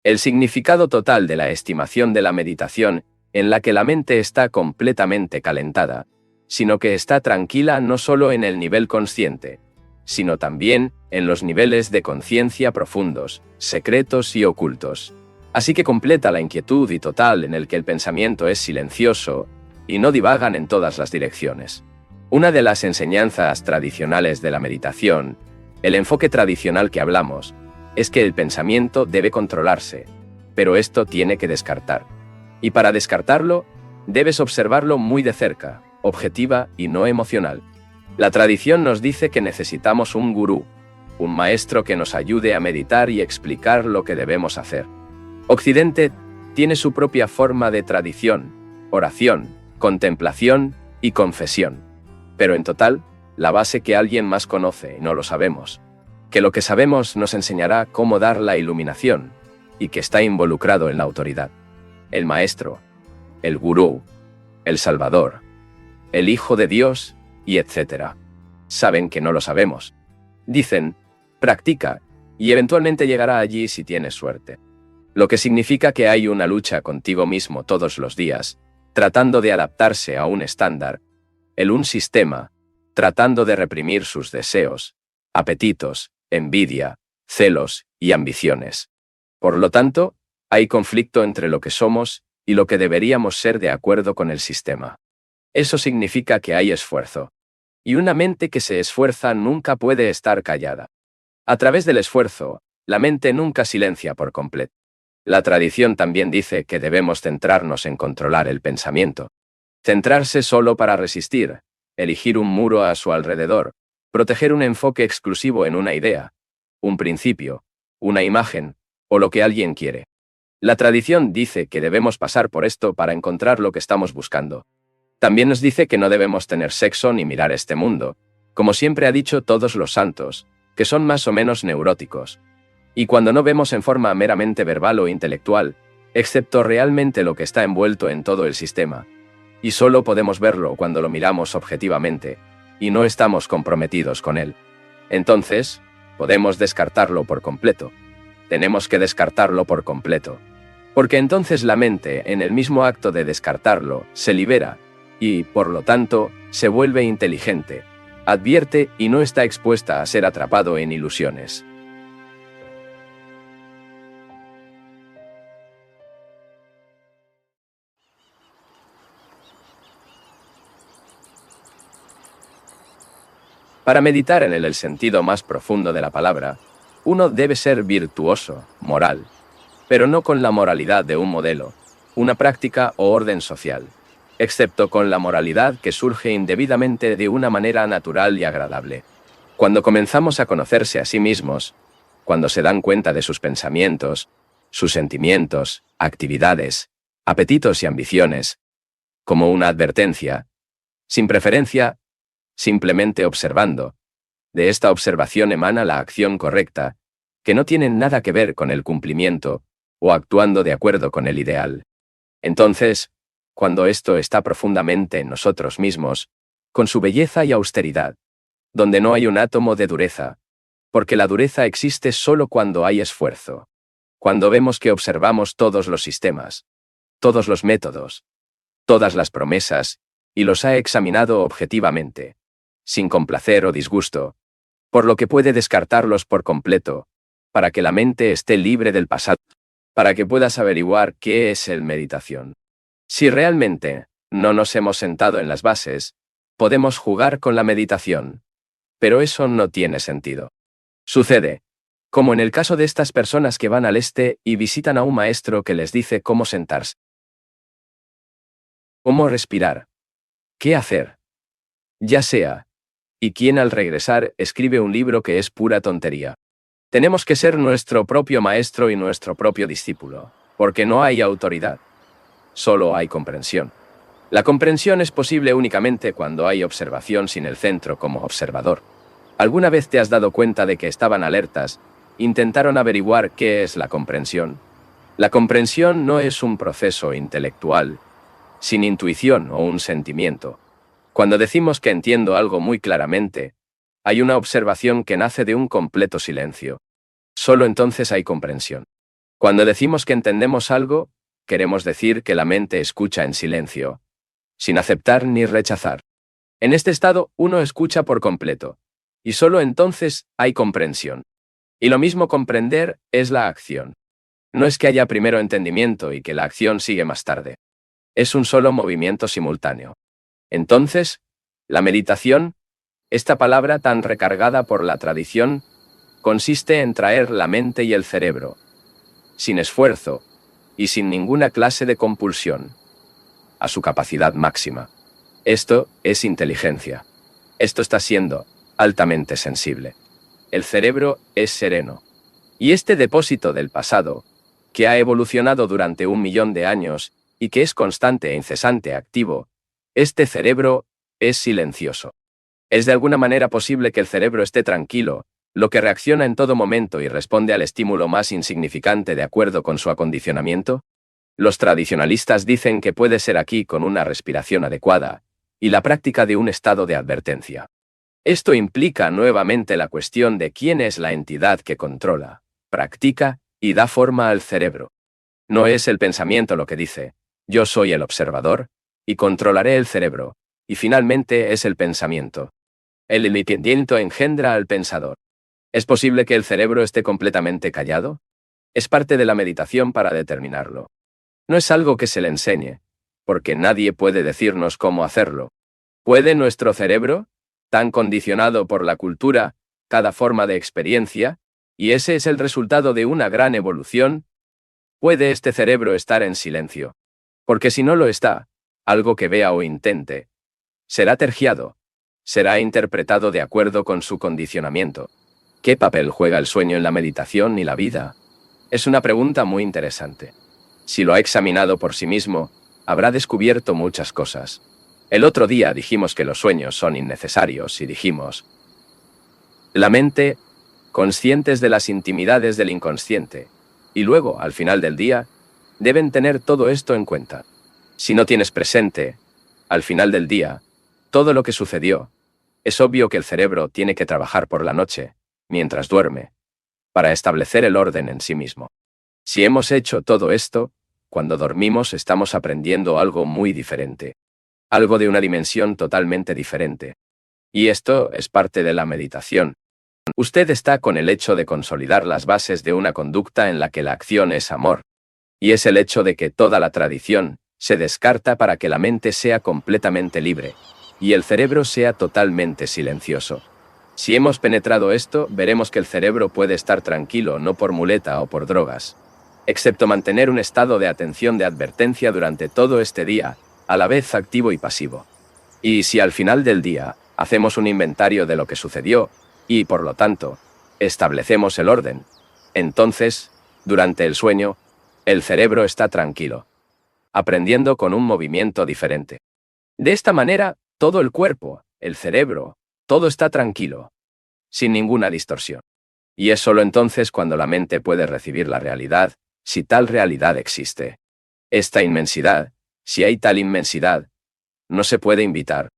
El significado total de la estimación de la meditación, en la que la mente está completamente calentada, sino que está tranquila no solo en el nivel consciente, sino también en los niveles de conciencia profundos, secretos y ocultos. Así que completa la inquietud y total en el que el pensamiento es silencioso y no divagan en todas las direcciones. Una de las enseñanzas tradicionales de la meditación, el enfoque tradicional que hablamos, es que el pensamiento debe controlarse, pero esto tiene que descartar. Y para descartarlo, debes observarlo muy de cerca, objetiva y no emocional. La tradición nos dice que necesitamos un gurú, un maestro que nos ayude a meditar y explicar lo que debemos hacer. Occidente tiene su propia forma de tradición, oración, contemplación y confesión. Pero en total, la base que alguien más conoce y no lo sabemos. Que lo que sabemos nos enseñará cómo dar la iluminación y que está involucrado en la autoridad. El maestro, el gurú, el salvador, el hijo de Dios y etc. Saben que no lo sabemos. Dicen, practica y eventualmente llegará allí si tienes suerte. Lo que significa que hay una lucha contigo mismo todos los días, tratando de adaptarse a un estándar, un sistema, tratando de reprimir sus deseos, apetitos, envidia, celos y ambiciones. Por lo tanto, hay conflicto entre lo que somos y lo que deberíamos ser de acuerdo con el sistema. Eso significa que hay esfuerzo. Y una mente que se esfuerza nunca puede estar callada. A través del esfuerzo, la mente nunca silencia por completo. La tradición también dice que debemos centrarnos en controlar el pensamiento. Centrarse solo para resistir, erigir un muro a su alrededor, proteger un enfoque exclusivo en una idea, un principio, una imagen, o lo que alguien quiere. La tradición dice que debemos pasar por esto para encontrar lo que estamos buscando. También nos dice que no debemos tener sexo ni mirar este mundo, como siempre ha dicho todos los santos, que son más o menos neuróticos. Y cuando no vemos en forma meramente verbal o intelectual, excepto realmente lo que está envuelto en todo el sistema, y solo podemos verlo cuando lo miramos objetivamente, y no estamos comprometidos con él, entonces, podemos descartarlo por completo. Tenemos que descartarlo por completo. Porque entonces la mente, en el mismo acto de descartarlo, se libera, y, por lo tanto, se vuelve inteligente, advierte y no está expuesta a ser atrapado en ilusiones. Para meditar en el sentido más profundo de la palabra, uno debe ser virtuoso, moral, pero no con la moralidad de un modelo, una práctica o orden social, excepto con la moralidad que surge indebidamente de una manera natural y agradable. Cuando comenzamos a conocerse a sí mismos, cuando se dan cuenta de sus pensamientos, sus sentimientos, actividades, apetitos y ambiciones, como una advertencia, sin preferencia, simplemente observando, de esta observación emana la acción correcta, que no tiene nada que ver con el cumplimiento o actuando de acuerdo con el ideal. Entonces, cuando esto está profundamente en nosotros mismos, con su belleza y austeridad, donde no hay un átomo de dureza, porque la dureza existe solo cuando hay esfuerzo, cuando vemos que observamos todos los sistemas, todos los métodos, todas las promesas, y los ha examinado objetivamente, sin complacer o disgusto, por lo que puede descartarlos por completo, para que la mente esté libre del pasado, para que puedas averiguar qué es el meditación. Si realmente no nos hemos sentado en las bases, podemos jugar con la meditación, pero eso no tiene sentido. Sucede, como en el caso de estas personas que van al este y visitan a un maestro que les dice cómo sentarse, cómo respirar, qué hacer, ya sea, y quien al regresar escribe un libro que es pura tontería. Tenemos que ser nuestro propio maestro y nuestro propio discípulo, porque no hay autoridad, solo hay comprensión. La comprensión es posible únicamente cuando hay observación sin el centro como observador. ¿Alguna vez te has dado cuenta de que estaban alertas, intentaron averiguar qué es la comprensión? La comprensión no es un proceso intelectual, sin intuición o un sentimiento. Cuando decimos que entiendo algo muy claramente, hay una observación que nace de un completo silencio. Solo entonces hay comprensión. Cuando decimos que entendemos algo, queremos decir que la mente escucha en silencio, sin aceptar ni rechazar. En este estado, uno escucha por completo, y solo entonces hay comprensión. Y lo mismo comprender es la acción. No es que haya primero entendimiento y que la acción sigue más tarde. Es un solo movimiento simultáneo. Entonces, la meditación, esta palabra tan recargada por la tradición, consiste en traer la mente y el cerebro, sin esfuerzo y sin ninguna clase de compulsión, a su capacidad máxima. Esto es inteligencia. Esto está siendo altamente sensible. El cerebro es sereno. Y este depósito del pasado, que ha evolucionado durante 1.000.000 de años y que es constante e incesante activo, este cerebro es silencioso. ¿Es de alguna manera posible que el cerebro esté tranquilo, lo que reacciona en todo momento y responde al estímulo más insignificante de acuerdo con su acondicionamiento? Los tradicionalistas dicen que puede ser aquí con una respiración adecuada y la práctica de un estado de advertencia. Esto implica nuevamente la cuestión de quién es la entidad que controla, practica y da forma al cerebro. No es el pensamiento lo que dice, yo soy el observador, y controlaré el cerebro, y finalmente es el pensamiento. El entendimiento engendra al pensador. ¿Es posible que el cerebro esté completamente callado? Es parte de la meditación para determinarlo. No es algo que se le enseñe, porque nadie puede decirnos cómo hacerlo. ¿Puede nuestro cerebro, tan condicionado por la cultura, cada forma de experiencia, y ese es el resultado de una gran evolución? ¿Puede este cerebro estar en silencio? Porque si no lo está, algo que vea o intente, será tergiado, será interpretado de acuerdo con su condicionamiento. ¿Qué papel juega el sueño en la meditación y la vida? Es una pregunta muy interesante. Si lo ha examinado por sí mismo, habrá descubierto muchas cosas. El otro día dijimos que los sueños son innecesarios y dijimos, la mente conscientes de las intimidades del inconsciente, y luego, al final del día, deben tener todo esto en cuenta. Si no tienes presente, al final del día, todo lo que sucedió, es obvio que el cerebro tiene que trabajar por la noche, mientras duerme, para establecer el orden en sí mismo. Si hemos hecho todo esto, cuando dormimos estamos aprendiendo algo muy diferente, algo de una dimensión totalmente diferente. Y esto es parte de la meditación. Usted está con el hecho de consolidar las bases de una conducta en la que la acción es amor. Y es el hecho de que toda la tradición se descarta para que la mente sea completamente libre y el cerebro sea totalmente silencioso. Si hemos penetrado esto, veremos que el cerebro puede estar tranquilo no por muleta o por drogas, excepto mantener un estado de atención de advertencia durante todo este día, a la vez activo y pasivo. Y si al final del día hacemos un inventario de lo que sucedió y, por lo tanto, establecemos el orden, entonces, durante el sueño, el cerebro está tranquilo, aprendiendo con un movimiento diferente. De esta manera, todo el cuerpo, el cerebro, todo está tranquilo, sin ninguna distorsión. Y es solo entonces cuando la mente puede recibir la realidad, si tal realidad existe. Esta inmensidad, si hay tal inmensidad, no se puede invitar.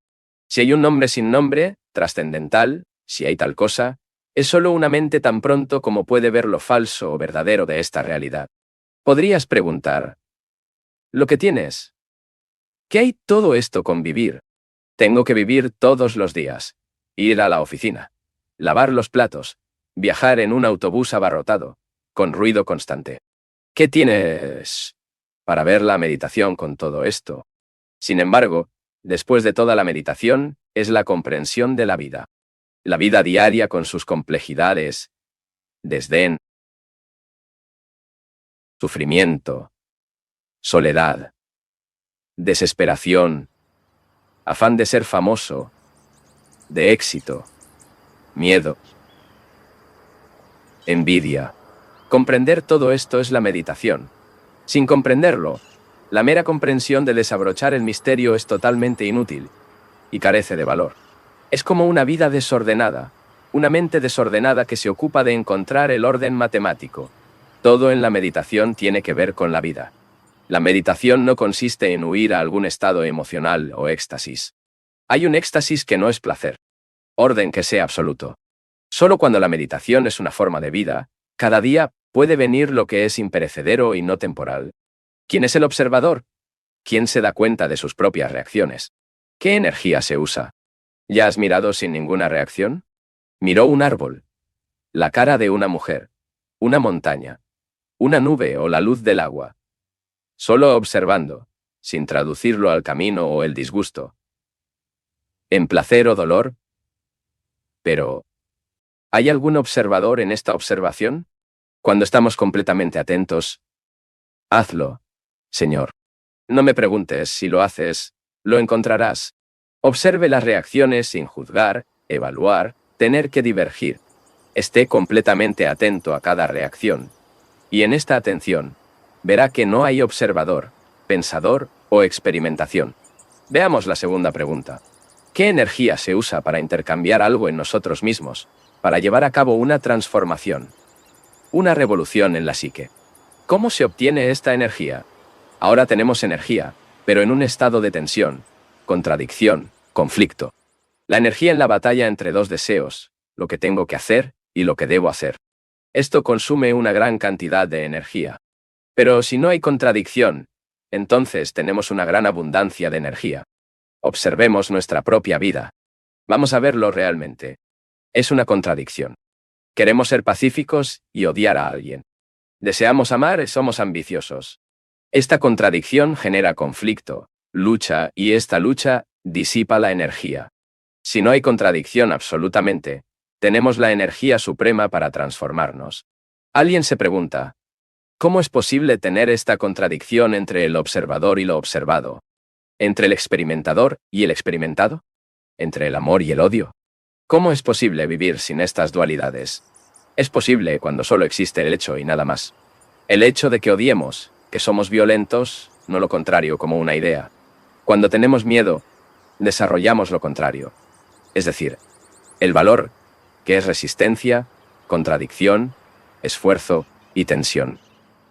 Si hay un nombre sin nombre, trascendental, si hay tal cosa, es solo una mente tan pronto como puede ver lo falso o verdadero de esta realidad. Podrías preguntar, ¿lo que tienes? ¿Qué hay todo esto con vivir? Tengo que vivir todos los días, ir a la oficina, lavar los platos, viajar en un autobús abarrotado, con ruido constante. ¿Qué tienes para ver la meditación con todo esto? Sin embargo, después de toda la meditación, es la comprensión de la vida diaria con sus complejidades, desdén, sufrimiento, soledad, desesperación, afán de ser famoso, de éxito, miedo, envidia. Comprender todo esto es la meditación. Sin comprenderlo, la mera comprensión de desabrochar el misterio es totalmente inútil y carece de valor. Es como una vida desordenada, una mente desordenada que se ocupa de encontrar el orden matemático. Todo en la meditación tiene que ver con la vida. La meditación no consiste en huir a algún estado emocional o éxtasis. Hay un éxtasis que no es placer. Orden que sea absoluto. Solo cuando la meditación es una forma de vida, cada día puede venir lo que es imperecedero y no temporal. ¿Quién es el observador? ¿Quién se da cuenta de sus propias reacciones? ¿Qué energía se usa? ¿Ya has mirado sin ninguna reacción? Miró un árbol, la cara de una mujer, una montaña, una nube o la luz del agua. Solo observando, sin traducirlo al camino o el disgusto. ¿En placer o dolor? Pero, ¿hay algún observador en esta observación? Cuando estamos completamente atentos, hazlo, Señor. No me preguntes, si lo haces, lo encontrarás. Observe las reacciones sin juzgar, evaluar, tener que divergir. Esté completamente atento a cada reacción. Y en esta atención, verá que no hay observador, pensador o experimentación. Veamos la segunda pregunta. ¿Qué energía se usa para intercambiar algo en nosotros mismos, para llevar a cabo una transformación? Una revolución en la psique. ¿Cómo se obtiene esta energía? Ahora tenemos energía, pero en un estado de tensión, contradicción, conflicto. La energía en la batalla entre dos deseos, lo que tengo que hacer y lo que debo hacer. Esto consume una gran cantidad de energía. Pero si no hay contradicción, entonces tenemos una gran abundancia de energía. Observemos nuestra propia vida. Vamos a verlo realmente. Es una contradicción. Queremos ser pacíficos y odiar a alguien. Deseamos amar y somos ambiciosos. Esta contradicción genera conflicto, lucha, y esta lucha disipa la energía. Si no hay contradicción absolutamente, tenemos la energía suprema para transformarnos. Alguien se pregunta, ¿cómo es posible tener esta contradicción entre el observador y lo observado? ¿Entre el experimentador y el experimentado? ¿Entre el amor y el odio? ¿Cómo es posible vivir sin estas dualidades? Es posible cuando solo existe el hecho y nada más. El hecho de que odiemos, que somos violentos, no lo contrario como una idea. Cuando tenemos miedo, desarrollamos lo contrario. Es decir, el valor, que es resistencia, contradicción, esfuerzo y tensión.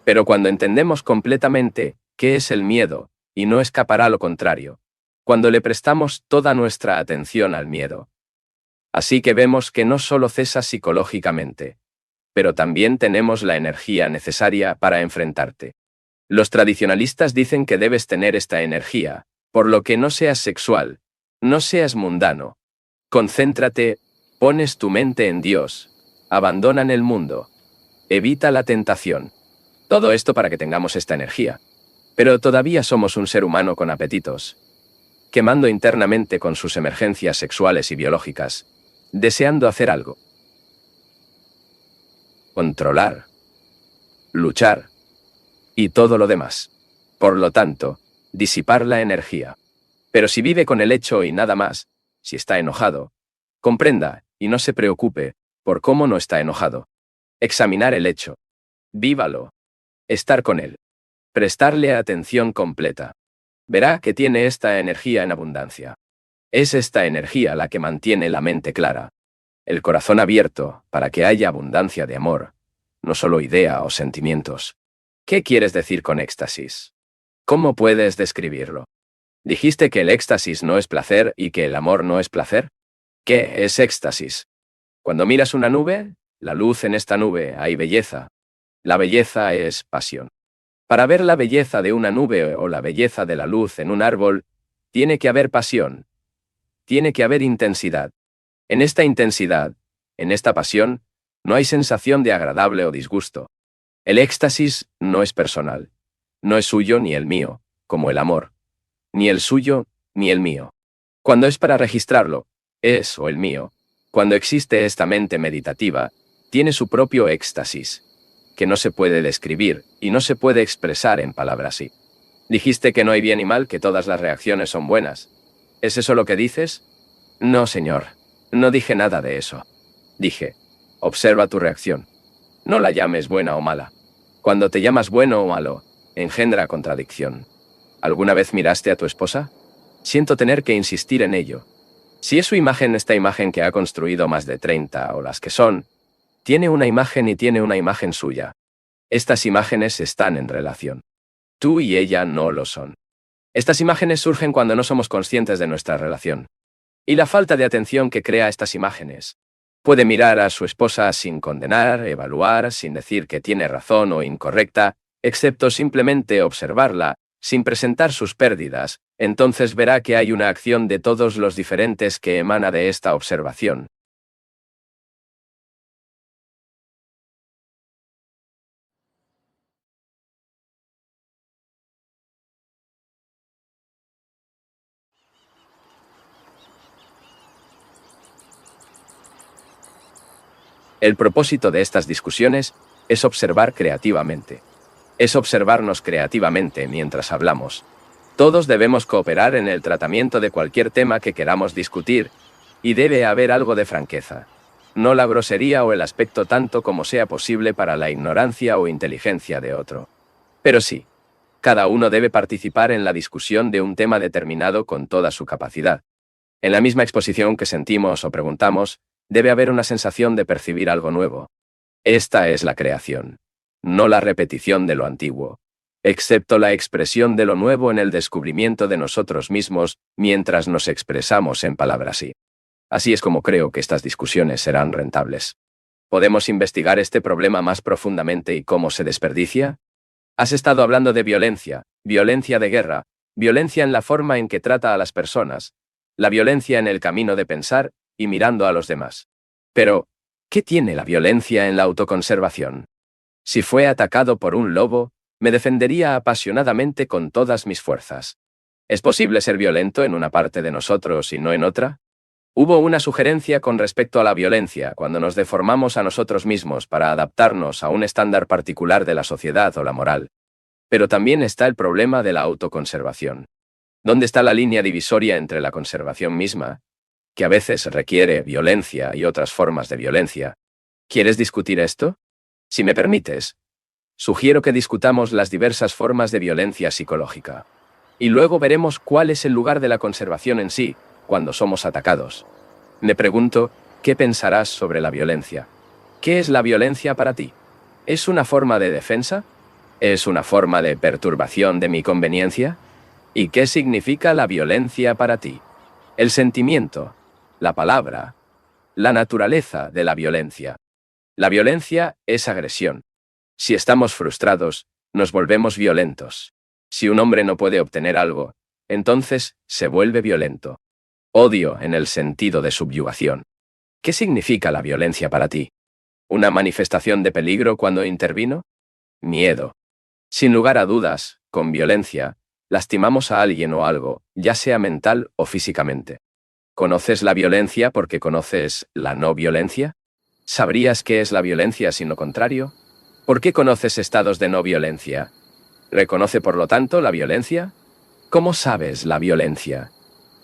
Pero cuando entendemos completamente qué es el miedo, y no escapará lo contrario, cuando le prestamos toda nuestra atención al miedo. Así que vemos que no solo cesa psicológicamente, pero también tenemos la energía necesaria para enfrentarte. Los tradicionalistas dicen que debes tener esta energía, por lo que no seas sexual, no seas mundano. Concéntrate, pones tu mente en Dios, abandonan el mundo, evita la tentación. Todo esto para que tengamos esta energía. Pero todavía somos un ser humano con apetitos, quemando internamente con sus emergencias sexuales y biológicas, deseando hacer algo. Controlar, luchar y todo lo demás. Por lo tanto, disipar la energía. Pero si vive con el hecho y nada más, si está enojado, comprenda y no se preocupe por cómo no está enojado. Examinar el hecho. Vívalo. Estar con él. Prestarle atención completa. Verá que tiene esta energía en abundancia. Es esta energía la que mantiene la mente clara, el corazón abierto para que haya abundancia de amor, no solo idea o sentimientos. ¿Qué quieres decir con éxtasis? ¿Cómo puedes describirlo? ¿Dijiste que el éxtasis no es placer y que el amor no es placer? ¿Qué es éxtasis? Cuando miras una nube, la luz en esta nube, hay belleza. La belleza es pasión. Para ver la belleza de una nube o la belleza de la luz en un árbol, tiene que haber pasión. Tiene que haber intensidad. En esta intensidad, en esta pasión, no hay sensación de agradable o disgusto. El éxtasis no es personal. No es suyo ni el mío, como el amor. Ni el suyo ni el mío. Cuando es para registrarlo, es o el mío. Cuando existe esta mente meditativa, tiene su propio éxtasis, que no se puede describir y no se puede expresar en palabras así. Dijiste que no hay bien y mal, que todas las reacciones son buenas. ¿Es eso lo que dices? No, señor. No dije nada de eso. Dije, observa tu reacción. No la llames buena o mala. Cuando te llamas bueno o malo, engendra contradicción. ¿Alguna vez miraste a tu esposa? Siento tener que insistir en ello. Si es su imagen, esta imagen que ha construido más de 30 o las que son, tiene una imagen y tiene una imagen suya. Estas imágenes están en relación. Tú y ella no lo son. Estas imágenes surgen cuando no somos conscientes de nuestra relación. Y la falta de atención que crea estas imágenes. Puede mirar a su esposa sin condenar, evaluar, sin decir que tiene razón o incorrecta, excepto simplemente observarla, sin presentar sus pérdidas, entonces verá que hay una acción de todos los diferentes que emana de esta observación. El propósito de estas discusiones es observar creativamente. Es observarnos creativamente mientras hablamos. Todos debemos cooperar en el tratamiento de cualquier tema que queramos discutir, y debe haber algo de franqueza. No la grosería o el aspecto tanto como sea posible para la ignorancia o inteligencia de otro. Pero sí, cada uno debe participar en la discusión de un tema determinado con toda su capacidad. En la misma exposición que sentimos o preguntamos, debe haber una sensación de percibir algo nuevo. Esta es la creación, no la repetición de lo antiguo, excepto la expresión de lo nuevo en el descubrimiento de nosotros mismos mientras nos expresamos en palabras sí. Así es como creo que estas discusiones serán rentables. ¿Podemos investigar este problema más profundamente y cómo se desperdicia? Has estado hablando de violencia, violencia de guerra, violencia en la forma en que trata a las personas, la violencia en el camino de pensar y mirando a los demás. Pero, ¿qué tiene la violencia en la autoconservación? Si fue atacado por un lobo, me defendería apasionadamente con todas mis fuerzas. ¿Es posible ser violento en una parte de nosotros y no en otra? Hubo una sugerencia con respecto a la violencia cuando nos deformamos a nosotros mismos para adaptarnos a un estándar particular de la sociedad o la moral. Pero también está el problema de la autoconservación. ¿Dónde está la línea divisoria entre la conservación misma, que a veces requiere violencia y otras formas de violencia? ¿Quieres discutir esto? Si me permites, sugiero que discutamos las diversas formas de violencia psicológica. Y luego veremos cuál es el lugar de la conservación en sí, cuando somos atacados. Me pregunto, ¿qué pensarás sobre la violencia? ¿Qué es la violencia para ti? ¿Es una forma de defensa? ¿Es una forma de perturbación de mi conveniencia? ¿Y qué significa la violencia para ti? El sentimiento, la palabra, la naturaleza de la violencia. La violencia es agresión. Si estamos frustrados, nos volvemos violentos. Si un hombre no puede obtener algo, entonces se vuelve violento. Odio en el sentido de subyugación. ¿Qué significa la violencia para ti? ¿Una manifestación de peligro cuando intervino? Miedo. Sin lugar a dudas, con violencia, lastimamos a alguien o algo, ya sea mental o físicamente. ¿Conoces la violencia porque conoces la no violencia? ¿Sabrías qué es la violencia sin lo contrario? ¿Por qué conoces estados de no violencia? ¿Reconoce por lo tanto la violencia? ¿Cómo sabes la violencia?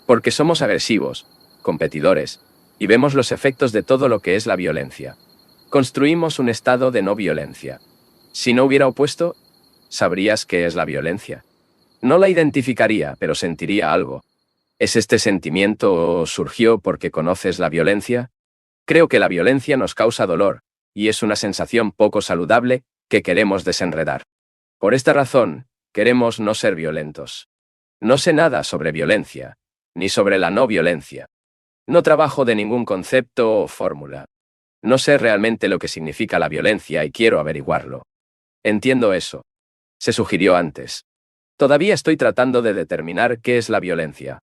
Porque somos agresivos, competidores, y vemos los efectos de todo lo que es la violencia. Construimos un estado de no violencia. Si no hubiera opuesto, sabrías qué es la violencia. No la identificaría, pero sentiría algo. ¿Es este sentimiento o surgió porque conoces la violencia? Creo que la violencia nos causa dolor, y es una sensación poco saludable que queremos desenredar. Por esta razón, queremos no ser violentos. No sé nada sobre violencia, ni sobre la no violencia. No trabajo de ningún concepto o fórmula. No sé realmente lo que significa la violencia y quiero averiguarlo. Entiendo eso. Se sugirió antes. Todavía estoy tratando de determinar qué es la violencia.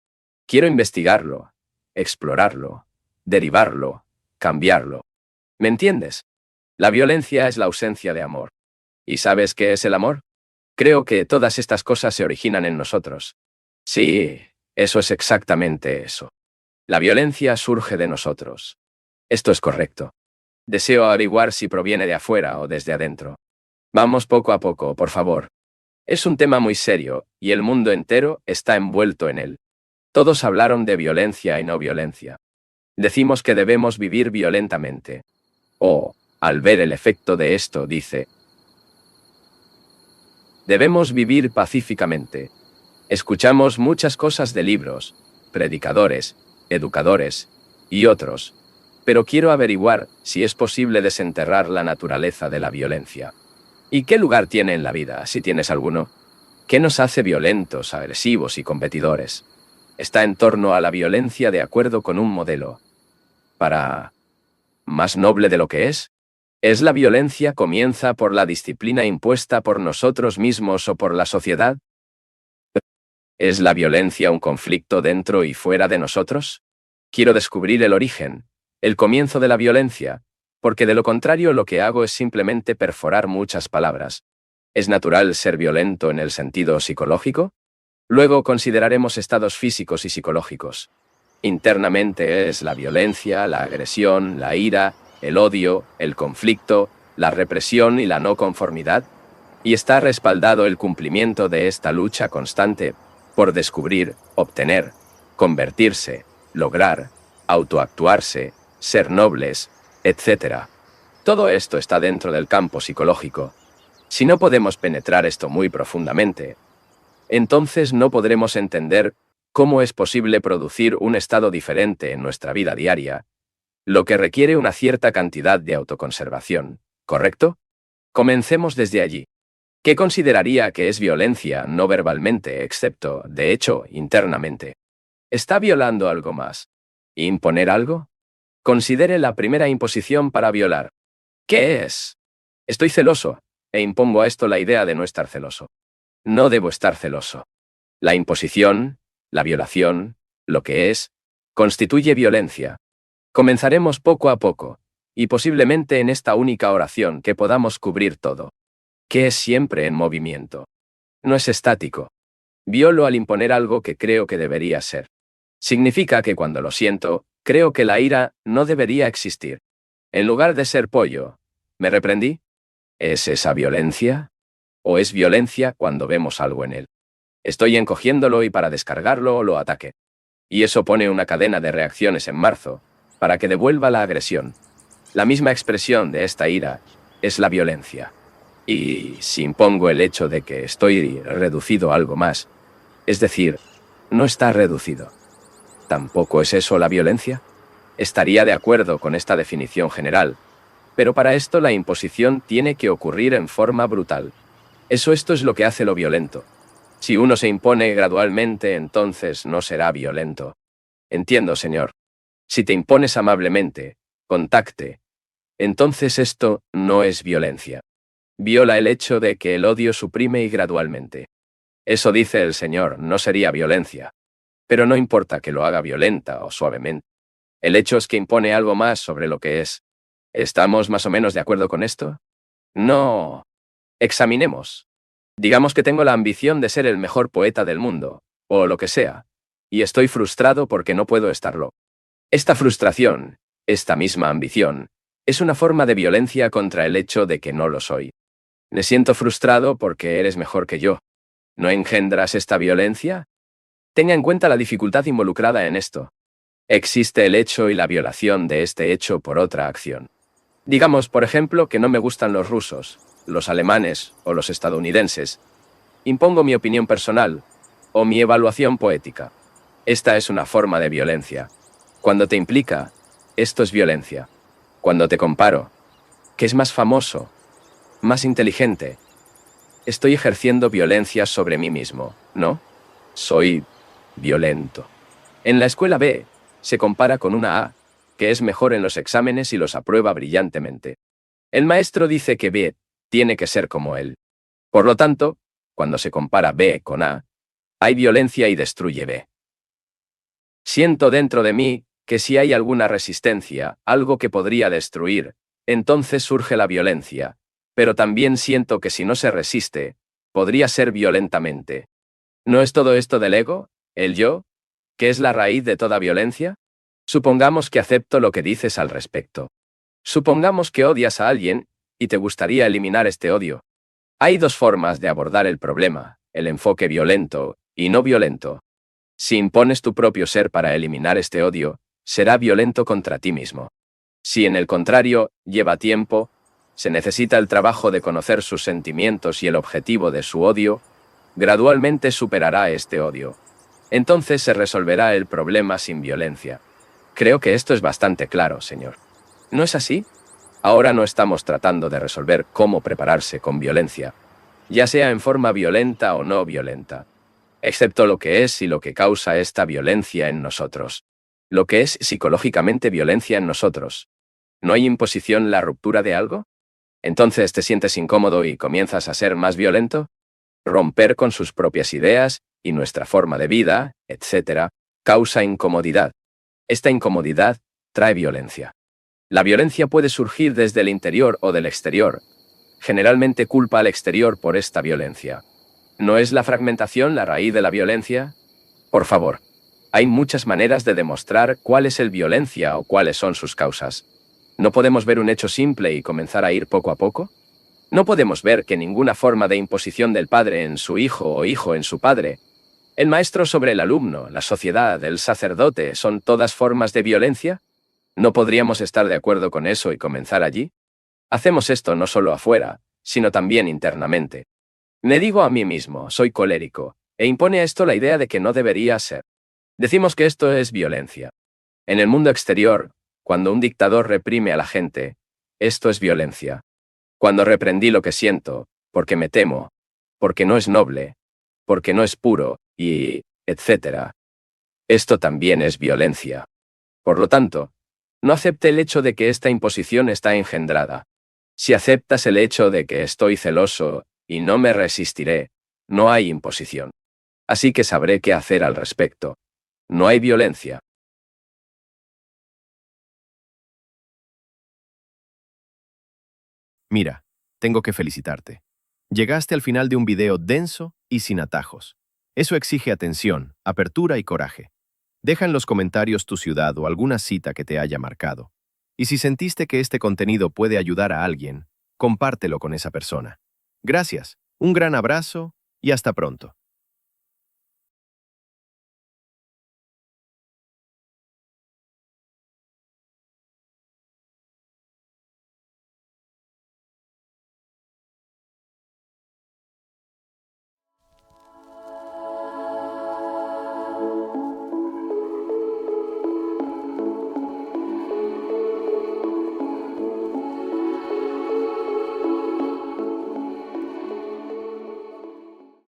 Quiero investigarlo, explorarlo, derivarlo, cambiarlo. ¿Me entiendes? La violencia es la ausencia de amor. ¿Y sabes qué es el amor? Creo que todas estas cosas se originan en nosotros. Sí, eso es exactamente eso. La violencia surge de nosotros. Esto es correcto. Deseo averiguar si proviene de afuera o desde adentro. Vamos poco a poco, por favor. Es un tema muy serio, y el mundo entero está envuelto en él. Todos hablaron de violencia y no violencia. Decimos que debemos vivir violentamente. O, al ver el efecto de esto, dice, debemos vivir pacíficamente. Escuchamos muchas cosas de libros, predicadores, educadores y otros, pero quiero averiguar si es posible desenterrar la naturaleza de la violencia. ¿Y qué lugar tiene en la vida, si tienes alguno? ¿Qué nos hace violentos, agresivos y competidores? Está en torno a la violencia de acuerdo con un modelo. Para más noble de lo que es la violencia comienza por la disciplina impuesta por nosotros mismos o por la sociedad. ¿Es la violencia un conflicto dentro y fuera de nosotros? Quiero descubrir el origen, el comienzo de la violencia, porque de lo contrario lo que hago es simplemente perforar muchas palabras. ¿Es natural ser violento en el sentido psicológico? Luego consideraremos estados físicos y psicológicos. Internamente es la violencia, la agresión, la ira, el odio, el conflicto, la represión y la no conformidad. Y está respaldado el cumplimiento de esta lucha constante por descubrir, obtener, convertirse, lograr, autoactuarse, ser nobles, etc. Todo esto está dentro del campo psicológico. Si no podemos penetrar esto muy profundamente, entonces no podremos entender cómo es posible producir un estado diferente en nuestra vida diaria, lo que requiere una cierta cantidad de autoconservación, ¿correcto? Comencemos desde allí. ¿Qué consideraría que es violencia no verbalmente, excepto, de hecho, internamente? ¿Está violando algo más? ¿Imponer algo? Considere la primera imposición para violar. ¿Qué es? Estoy celoso, e impongo a esto la idea de no estar celoso. No debo estar celoso. La imposición, la violación, lo que es, constituye violencia. Comenzaremos poco a poco, y posiblemente en esta única oración que podamos cubrir todo. ¿Qué es siempre en movimiento? No es estático. Violo al imponer algo que creo que debería ser. Significa que cuando lo siento, creo que la ira no debería existir. En lugar de ser pollo, ¿me reprendí? ¿Es esa violencia? ¿O es violencia cuando vemos algo en él? Estoy encogiéndolo y para descargarlo lo ataque. Y eso pone una cadena de reacciones en marzo, para que devuelva la agresión. La misma expresión de esta ira es la violencia. Y si impongo el hecho de que estoy reducido a algo más, es decir, no está reducido, ¿tampoco es eso la violencia? Estaría de acuerdo con esta definición general, Pero para esto la imposición tiene que ocurrir en forma brutal. Esto es lo que hace lo violento. Si uno se impone gradualmente, entonces no será violento. Entiendo, señor. Si te impones amablemente, contacte, entonces esto no es violencia. Viola el hecho de que el odio suprime y gradualmente. Eso dice el señor, no sería violencia. Pero no importa que lo haga violenta o suavemente. El hecho es que impone algo más sobre lo que es. ¿Estamos más o menos de acuerdo con esto? No. Examinemos. Digamos que tengo la ambición de ser el mejor poeta del mundo, o lo que sea, y estoy frustrado porque no puedo estarlo. Esta frustración, esta misma ambición, es una forma de violencia contra el hecho de que no lo soy. Me siento frustrado porque eres mejor que yo. ¿No engendras esta violencia? Tenga en cuenta la dificultad involucrada en esto. Existe el hecho y la violación de este hecho por otra acción. Digamos, por ejemplo, que no me gustan los rusos, los alemanes o los estadounidenses. Impongo mi opinión personal o mi evaluación poética. Esta es una forma de violencia. Cuando te implica, esto es violencia. Cuando te comparo, ¿qué es más famoso, más inteligente? Estoy ejerciendo violencia sobre mí mismo, ¿no? Soy violento. En la escuela B, se compara con una A, que es mejor en los exámenes y los aprueba brillantemente. El maestro dice que B tiene que ser como él. Por lo tanto, cuando se compara B con A, hay violencia y destruye B. Siento dentro de mí que si hay alguna resistencia, algo que podría destruir, entonces surge la violencia, pero también siento que si no se resiste, podría ser violentamente. ¿No es todo esto del ego, el yo, que es la raíz de toda violencia? Supongamos que acepto lo que dices al respecto. Supongamos que odias a alguien y te gustaría eliminar este odio. Hay dos formas de abordar el problema, el enfoque violento y no violento. Si impones tu propio ser para eliminar este odio, será violento contra ti mismo. Si en el contrario, lleva tiempo, se necesita el trabajo de conocer sus sentimientos y el objetivo de su odio, gradualmente superará este odio. Entonces se resolverá el problema sin violencia. Creo que esto es bastante claro, señor. ¿No es así? Ahora no estamos tratando de resolver cómo prepararse con violencia, ya sea en forma violenta o no violenta, excepto lo que es y lo que causa esta violencia en nosotros. Lo que es psicológicamente violencia en nosotros. ¿No hay imposición la ruptura de algo? Entonces te sientes incómodo y comienzas a ser más violento. Romper con sus propias ideas y nuestra forma de vida, etc., causa incomodidad. Esta incomodidad trae violencia. La violencia puede surgir desde el interior o del exterior. Generalmente culpa al exterior por esta violencia. ¿No es la fragmentación la raíz de la violencia? Por favor, hay muchas maneras de demostrar cuál es el violencia o cuáles son sus causas. ¿No podemos ver un hecho simple y comenzar a ir poco a poco? No podemos ver que ninguna forma de imposición del padre en su hijo o hijo en su padre, el maestro sobre el alumno, la sociedad, el sacerdote, ¿son todas formas de violencia? ¿No podríamos estar de acuerdo con eso y comenzar allí? Hacemos esto no solo afuera, sino también internamente. Me digo a mí mismo, soy colérico, e impone a esto la idea de que no debería ser. Decimos que esto es violencia. En el mundo exterior, cuando un dictador reprime a la gente, esto es violencia. Cuando reprendí lo que siento, porque me temo, porque no es noble, porque no es puro, y etc. Esto también es violencia. Por lo tanto, no acepte el hecho de que esta imposición está engendrada. Si aceptas el hecho de que estoy celoso y no me resistiré, no hay imposición. Así que sabré qué hacer al respecto. No hay violencia. Mira, tengo que felicitarte. Llegaste al final de un video denso y sin atajos. Eso exige atención, apertura y coraje. Deja en los comentarios tu ciudad o alguna cita que te haya marcado. Y si sentiste que este contenido puede ayudar a alguien, compártelo con esa persona. Gracias, un gran abrazo y hasta pronto.